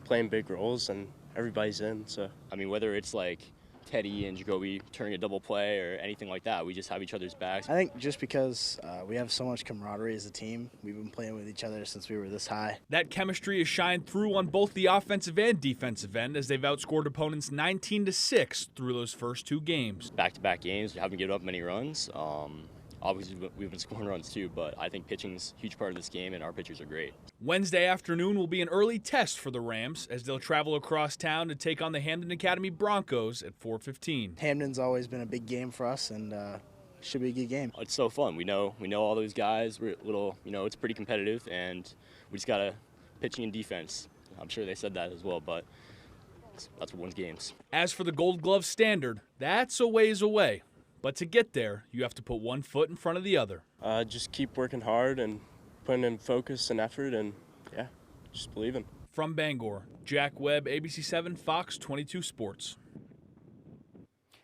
playing big roles, and everybody's in. So I mean, whether it's like Teddy and Jacoby turning a double play or anything like that, we just have each other's backs. I think just because we have so much camaraderie as a team, we've been playing with each other since we were this high. That chemistry has shined through on both the offensive and defensive end as they've outscored opponents 19-6 through those first 2 games. Back-to-back games, we haven't given up many runs. Obviously, we've been scoring runs too, but I think pitching's a huge part of this game, and our pitchers are great. Wednesday afternoon will be an early test for the Rams as they'll travel across town to take on the Hamden Academy Broncos at 4:15. Hamden's always been a big game for us, and should be a good game. It's so fun. We know all those guys. We're a little, it's pretty competitive, and we just gotta pitching and defense. I'm sure they said that as well, but that's what wins games. As for the Gold Glove standard, that's a ways away. But to get there, you have to put one foot in front of the other. Just keep working hard and putting in focus and effort, and yeah, just believing. From Bangor, Jack Webb, ABC 7, Fox 22 Sports.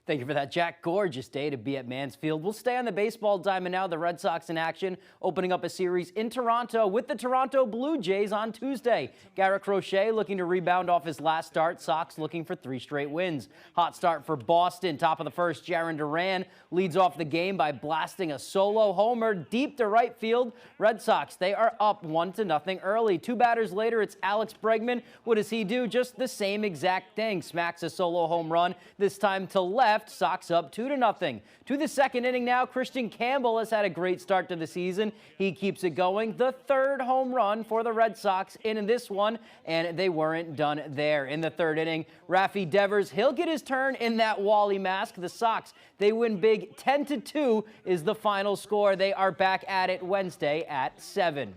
Thank you for that, Jack. Gorgeous day to be at Mansfield. We'll stay on the baseball diamond now. The Red Sox in action, opening up a series in Toronto with the Toronto Blue Jays on Tuesday. Garrett Crochet looking to rebound off his last start. Sox looking for 3 straight wins. Hot start for Boston. Top of the first, Jarren Duran leads off the game by blasting a solo homer deep to right field. Red Sox, they are up 1-0 early. 2 batters later, it's Alex Bregman. What does he do? Just the same exact thing. Smacks a solo home run, this time to left. Sox up 2-0. To the second inning now, Christian Campbell has had a great start to the season. He keeps it going. The 3rd home run for the Red Sox in this one, and they weren't done there. In the 3rd inning, Rafi Devers, he'll get his turn in that Wally mask. The Sox, they win big. 10-2 is the final score. They are back at it Wednesday at 7.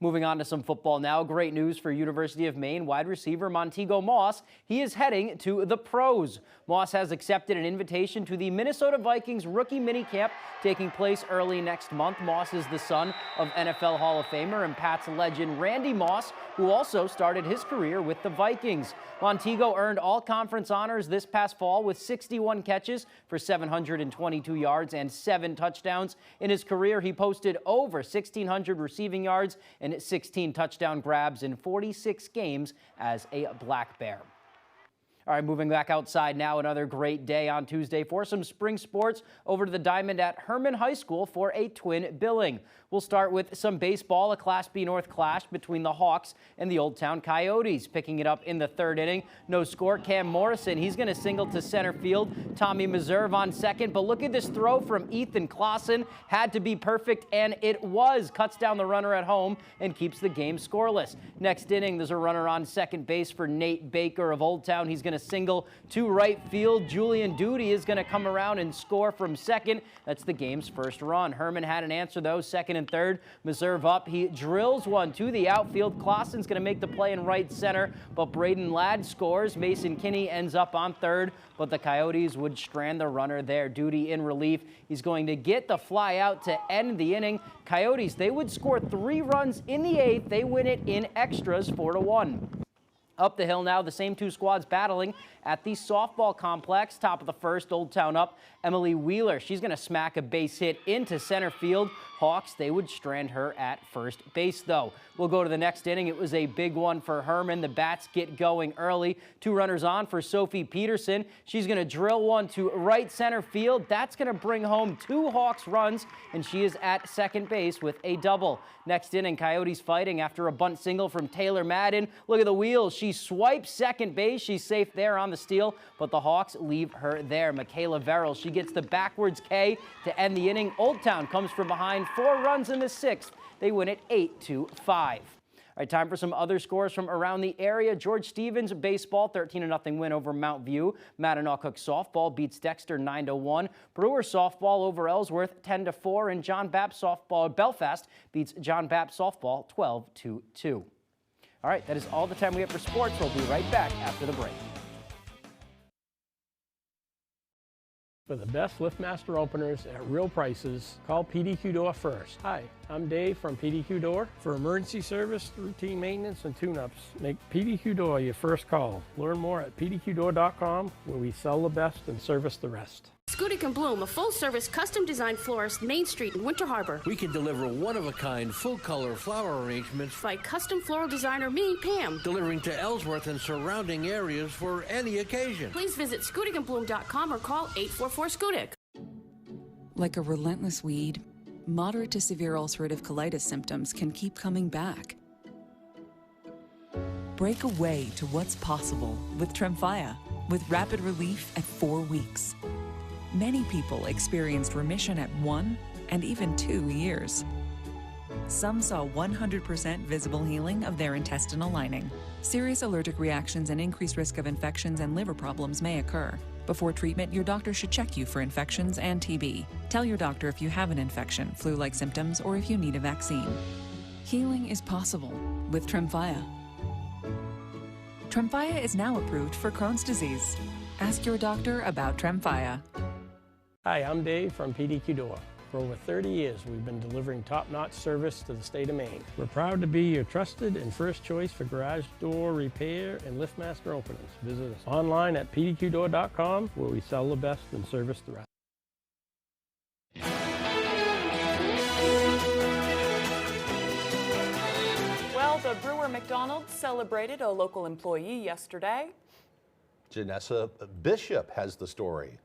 Moving on to some football now. Great news for University of Maine wide receiver Montego Moss. He is heading to the pros. Moss has accepted an invitation to the Minnesota Vikings rookie minicamp taking place early next month. Moss is the son of NFL Hall of Famer and Pats legend Randy Moss, who also started his career with the Vikings. Montego earned all-conference honors this past fall with 61 catches for 722 yards and 7 touchdowns. In his career, he posted over 1,600 receiving yards and 16 touchdown grabs in 46 games as a Black Bear. All right, moving back outside now. Another great day on Tuesday for some spring sports. Over to the diamond at Herman High School for a twin billing. We'll start with some baseball. A Class B North clash between the Hawks and the Old Town Coyotes. Picking it up in the 3rd inning. No score. Cam Morrison, he's going to single to center field. Tommy Meserve on second. But look at this throw from Ethan Clausen. Had to be perfect, and it was. Cuts down the runner at home and keeps the game scoreless. Next inning, there's a runner on second base for Nate Baker of Old Town. He's going to single to right field. Julian Duty is going to come around and score from second. That's the game's first run. Herman had an answer, though. Second and third. Meserve up. He drills one to the outfield. Clausen's going to make the play in right center, but Braden Ladd scores. Mason Kinney ends up on third, but the Coyotes would strand the runner there. Duty in relief. He's going to get the fly out to end the inning. Coyotes, they would score 3 runs in the 8th. They win it in extras 4-1. Up the hill now, the same 2 squads battling at the softball complex. Top of the first, Old Town up. Emily Wheeler, she's going to smack a base hit into center field. Hawks, they would strand her at first base, though. We'll go to the next inning. It was a big one for Herman. The Bats get going early. 2 runners on for Sophie Peterson. She's going to drill one to right center field. That's going to bring home 2 Hawks runs, and she is at second base with a double. Next inning, Coyotes fighting after a bunt single from Taylor Madden. Look at the wheels. She swipes second base. She's safe there on the steal, but the Hawks leave her there. Michaela Verrill, she gets the backwards K to end the inning. Old Town comes from behind, 4 runs in the 6th. They win it 8-5. All right, time for some other scores from around the area. George Stevens baseball, 13-0 win over Mount View. Mattanock softball beats Dexter 9-1. Brewer softball over Ellsworth 10-4, and John Bapp softball Belfast beats John Bapp softball 12-2. All right, that is all the time we have for sports. We'll be right back after the break. For the best LiftMaster openers at real prices, call PDQ Door first. Hi, I'm Dave from PDQ Door. For emergency service, routine maintenance, and tune-ups, make PDQ Door your first call. Learn more at pdqdoor.com, where we sell the best and service the rest. Scudic and Bloom, a full-service, custom-designed florist, Main Street in Winter Harbor. We can deliver one-of-a-kind, full-color flower arrangements by custom floral designer me, Pam. Delivering to Ellsworth and surrounding areas for any occasion. Please visit scudicandbloom.com or call 844-SCUDIC. Like a relentless weed, moderate to severe ulcerative colitis symptoms can keep coming back. Break away to what's possible with Tremfya, with rapid relief at 4 weeks. Many people experienced remission at 1 and even 2 years. Some saw 100% visible healing of their intestinal lining. Serious allergic reactions and increased risk of infections and liver problems may occur. Before treatment, your doctor should check you for infections and TB. Tell your doctor if you have an infection, flu-like symptoms, or if you need a vaccine. Healing is possible with Tremfya. Tremfya is now approved for Crohn's disease. Ask your doctor about Tremfya. Hi, I'm Dave from PDQ Door. For over 30 years, we've been delivering top-notch service to the state of Maine. We're proud to be your trusted and first choice for garage door repair and LiftMaster openings. Visit us online at pdqdoor.com, where we sell the best and service the rest. Well, the Brewer McDonald's celebrated a local employee yesterday. Janessa Bishop has the story.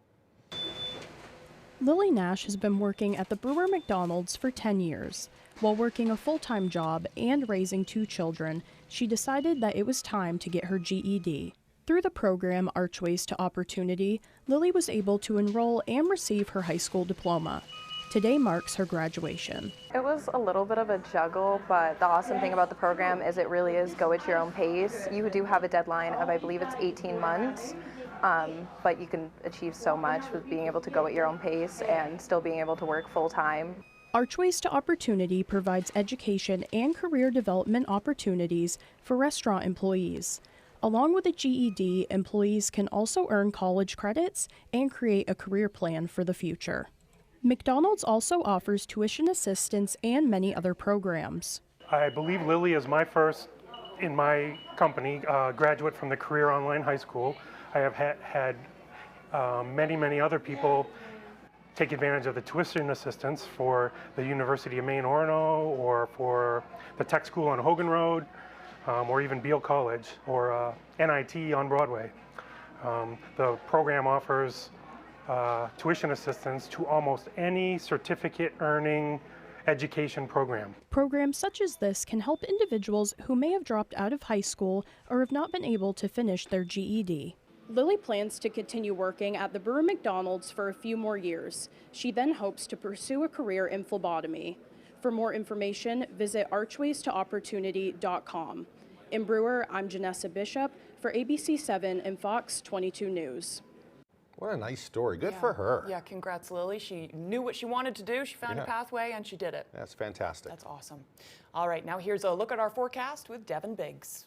Lily Nash has been working at the Brewer McDonald's for 10 years. While working a full-time job and raising 2 children, she decided that it was time to get her GED. Through the program Archways to Opportunity, Lily was able to enroll and receive her high school diploma. Today marks her graduation. It was a little bit of a juggle, but the awesome thing about the program is it really is go at your own pace. You do have a deadline of, I believe it's 18 months, but you can achieve so much with being able to go at your own pace and still being able to work full time. Archways to Opportunity provides education and career development opportunities for restaurant employees. Along with a GED, employees can also earn college credits and create a career plan for the future. McDonald's also offers tuition assistance and many other programs. I believe Lily is my first, in my company, graduate from the Career Online High School. I have had many other people take advantage of the tuition assistance for the University of Maine Orono, or for the tech school on Hogan Road, or even Beale College, or NIT on Broadway. The program offers tuition assistance to almost any certificate earning education program. Programs such as this can help individuals who may have dropped out of high school or have not been able to finish their GED. Lily plans to continue working at the Brewer McDonald's for a few more years. She then hopes to pursue a career in phlebotomy. For more information, visit archways-to-opportunity.com. In Brewer, I'm Janessa Bishop for ABC7 and Fox 22 News. What a nice story. Good for her. Yeah, congrats, Lily. She knew what she wanted to do. She found a pathway, and she did it. That's fantastic. That's awesome. All right, now here's a look at our forecast with Devin Biggs.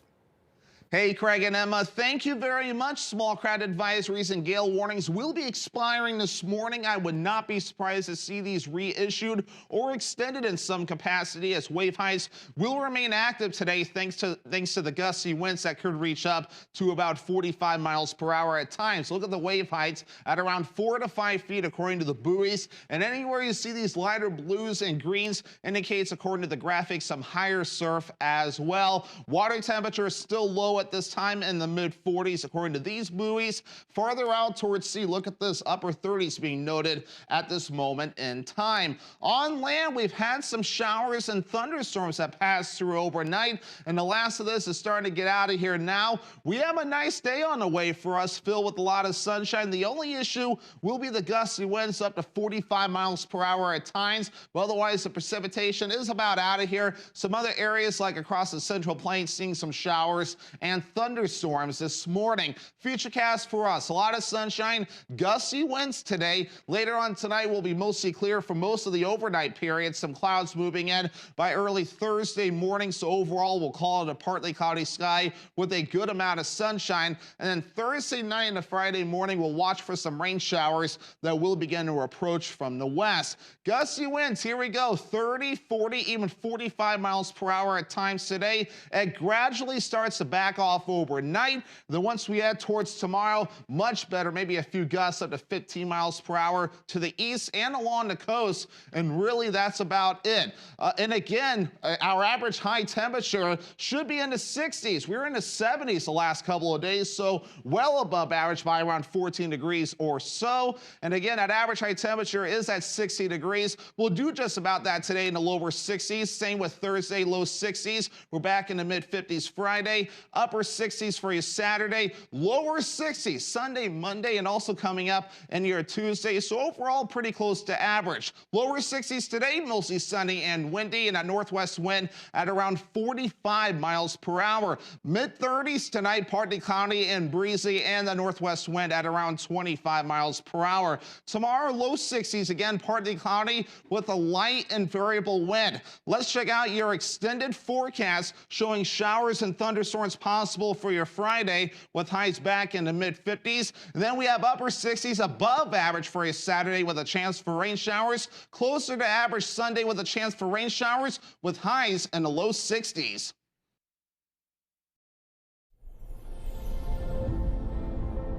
Hey, Craig and Emma, thank you very much. Small crowd advisories and gale warnings will be expiring this morning. I would not be surprised to see these reissued or extended in some capacity, as wave heights will remain active today thanks to the gusty winds that could reach up to about 45 miles per hour at times. Look at the wave heights at around 4 to 5 feet according to the buoys, and anywhere you see these lighter blues and greens indicates, according to the graphics, some higher surf as well. Water temperature is still low at this time in the mid-40s according to these buoys. Farther out towards sea, look at this, upper 30s being noted at this moment in time. On land, we've had some showers and thunderstorms that passed through overnight, and the last of this is starting to get out of here now. We have a nice day on the way for us, filled with a lot of sunshine. The only issue will be the gusty winds up to 45 miles per hour at times, but otherwise the precipitation is about out of here. Some other areas like across the Central Plains seeing some showers and thunderstorms this morning. Futurecast for us, a lot of sunshine, gusty winds today. Later on tonight will be mostly clear for most of the overnight period. Some clouds moving in by early Thursday morning, so overall we'll call it a partly cloudy sky with a good amount of sunshine. And then Thursday night into Friday morning, we'll watch for some rain showers that will begin to approach from the west. Gusty winds, here we go, 30, 40, even 45 miles per hour at times today. It gradually starts to back off overnight. Then once we head towards tomorrow, much better, maybe a few gusts up to 15 miles per hour to the east and along the coast, and really that's about it. And again, our average high temperature should be in the 60s. We were in the 70s the last couple of days, so well above average by around 14 degrees or so. And again, that average high temperature is at 60 degrees. We'll do just about that today in the lower 60s. Same with Thursday, low 60s. We're back in the mid 50s Friday. Upper 60s for you Saturday, lower 60s Sunday, Monday, and also coming up in your Tuesday. So overall, pretty close to average. Lower 60s today, mostly sunny and windy, and a northwest wind at around 45 miles per hour. Mid 30s tonight, partly cloudy and breezy, and the northwest wind at around 25 miles per hour. Tomorrow, low 60s again, partly cloudy with a light and variable wind. Let's check out your extended forecast showing showers and thunderstorms possible possible for your Friday with highs back in the mid-50s. Then we have upper 60s above average for your Saturday with a chance for rain showers. Closer to average Sunday with a chance for rain showers with highs in the low 60s.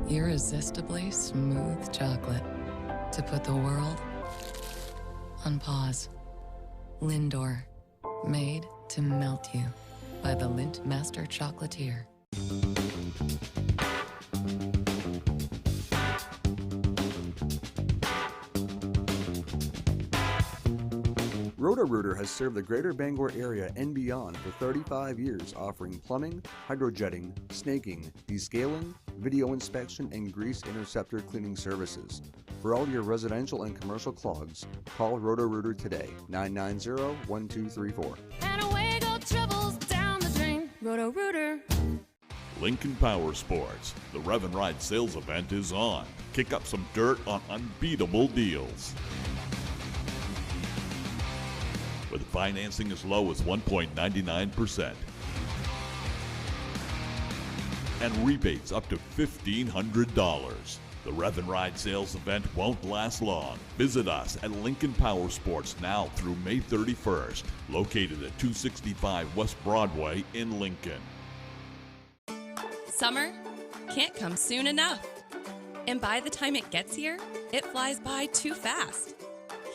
Irresistibly smooth chocolate to put the world on pause. Lindor, made to melt you by the Lindt Master Chocolatier. Roto-Rooter has served the greater Bangor area and beyond for 35 years, offering plumbing, hydrojetting, snaking, descaling, video inspection, and grease interceptor cleaning services. For all your residential and commercial clogs, call Roto-Rooter today, 990-1234. And away go troubles down the drain. Roto-Rooter. Lincoln Power Sports. The Rev and Ride sales event is on. Kick up some dirt on unbeatable deals. With financing as low as 1.99% and rebates up to $1,500. The Rev and Ride sales event won't last long. Visit us at Lincoln Power Sports now through May 31st, located at 265 West Broadway in Lincoln. Summer can't come soon enough. And by the time it gets here, it flies by too fast.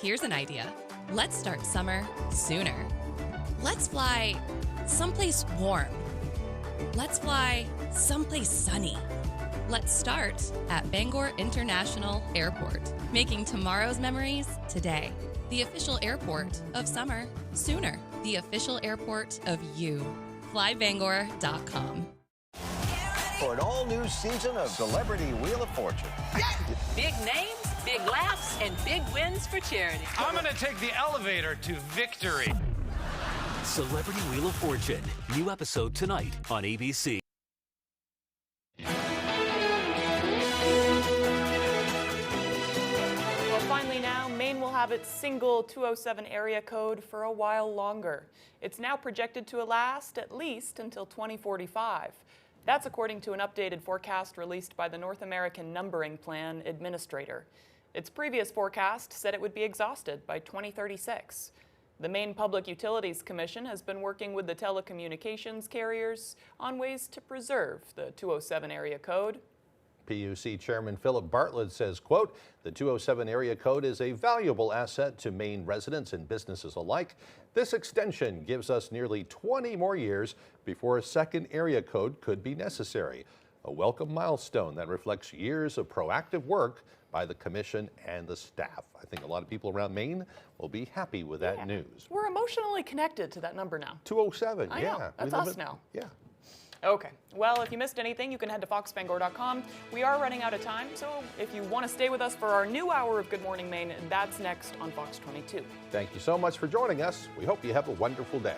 Here's an idea. Let's start summer sooner. Let's fly someplace warm. Let's fly someplace sunny. Let's start at Bangor International Airport, making tomorrow's memories today. The official airport of summer sooner. The official airport of you. FlyBangor.com. For an all-new season of Celebrity Wheel of Fortune. Big names, big laughs, and big wins for charity. I'm going to take the elevator to victory. Celebrity Wheel of Fortune. New episode tonight on ABC. Well, finally now, Maine will have its single 207 area code for a while longer. It's now projected to last at least until 2045. That's according to an updated forecast released by the North American Numbering Plan Administrator. Its previous forecast said it would be exhausted by 2036. The Maine Public Utilities Commission has been working with the telecommunications carriers on ways to preserve the 207 area code. PUC Chairman Philip Bartlett says, quote, the 207 area code is a valuable asset to Maine residents and businesses alike. This extension gives us nearly 20 more years before a second area code could be necessary. A welcome milestone that reflects years of proactive work by the commission and the staff. I think a lot of people around Maine will be happy with that news. We're emotionally connected to that number now. 207, I yeah. know. That's us now. Yeah. Okay, well, if you missed anything, you can head to foxbangor.com. We are running out of time, so if you want to stay with us for our new hour of Good Morning Maine, that's next on Fox 22. Thank you so much for joining us. We hope you have a wonderful day.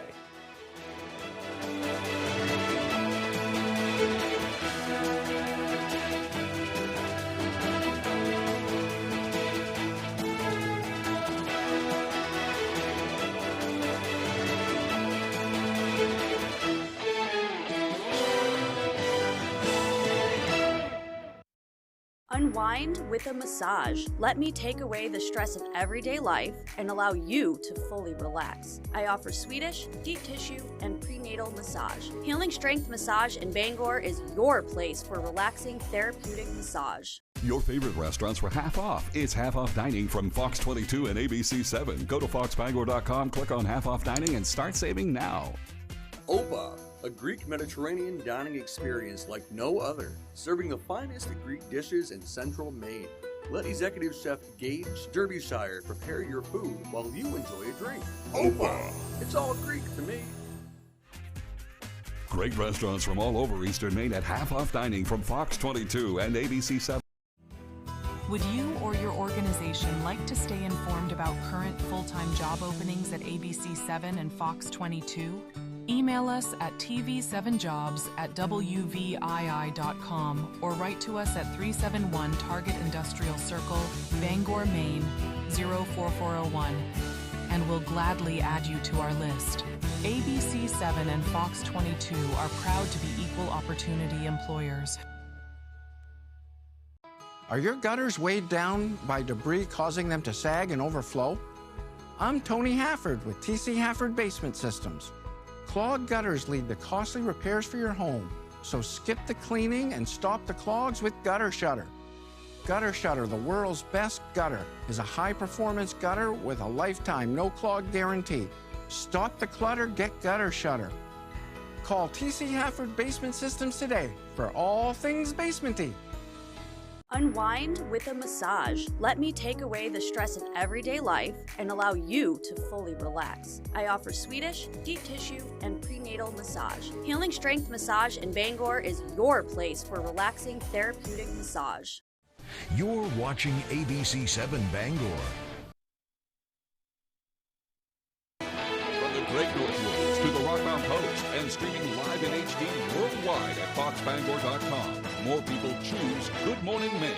Unwind with a massage. Let me take away the stress of everyday life and allow you to fully relax. I offer Swedish, deep tissue, and prenatal massage. Healing Strength Massage in Bangor is your place for relaxing therapeutic massage. Your favorite restaurants were half off. It's half off dining from Fox 22 and ABC 7. Go to foxbangor.com, click on half off dining, and start saving now. Opa, a Greek Mediterranean dining experience like no other, serving the finest of Greek dishes in central Maine. Let Executive Chef Gage Derbyshire prepare your food while you enjoy a drink. Opa! It's all Greek to me. Great restaurants from all over Eastern Maine at half off dining from Fox 22 and ABC 7. Would you or your organization like to stay informed about current full-time job openings at ABC 7 and Fox 22? Email us at tv7jobs@wvii.com or write to us at 371 Target Industrial Circle, Bangor, Maine 04401. and we'll gladly add you to our list. ABC 7 and Fox 22 are proud to be equal opportunity employers. Are your gutters weighed down by debris causing them to sag and overflow? I'm Tony Hafford with TC Hafford Basement Systems. Clogged gutters lead to costly repairs for your home, so skip the cleaning and stop the clogs with Gutter Shutter. Gutter Shutter, the world's best gutter, is a high-performance gutter with a lifetime no-clog guarantee. Stop the clutter, get Gutter Shutter. Call TC Hafford Basement Systems today for all things basementy. Unwind with a massage. Let me take away the stress of everyday life and allow you to fully relax. I offer Swedish, deep tissue, and prenatal massage. Healing Strength Massage in Bangor is your place for relaxing therapeutic massage. You're watching ABC 7 Bangor. From the Great Northwoods to the Rockmount Post and streaming live in HD worldwide at foxbangor.com. More people choose Good Morning Maine.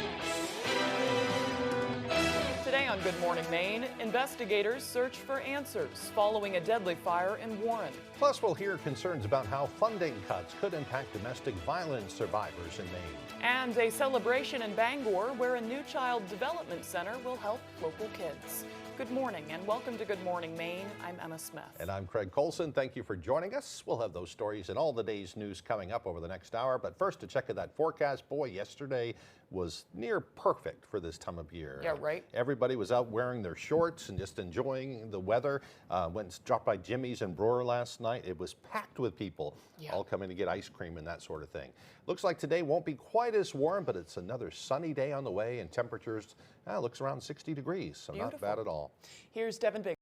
Today on Good Morning Maine, investigators search for answers following a deadly fire in Warren. Plus, we'll hear concerns about how funding cuts could impact domestic violence survivors in Maine. And a celebration in Bangor where a new child development center will help local kids. Good morning and welcome to Good Morning Maine. I'm Emma Smith. And I'm Craig Colson. Thank you for joining us. We'll have those stories and all the day's news coming up over the next hour. But first, to check that forecast. Boy, yesterday was near perfect for this time of year. Yeah, right. Everybody was out wearing their shorts and just enjoying the weather. Went dropped by Jimmy's in Brewer last night. It was packed with people, all coming to get ice cream and that sort of thing. Looks like today won't be quite as warm, but it's another sunny day on the way, and temperatures looks around 60 degrees, so Beautiful. not bad at all. Here's Devin Big.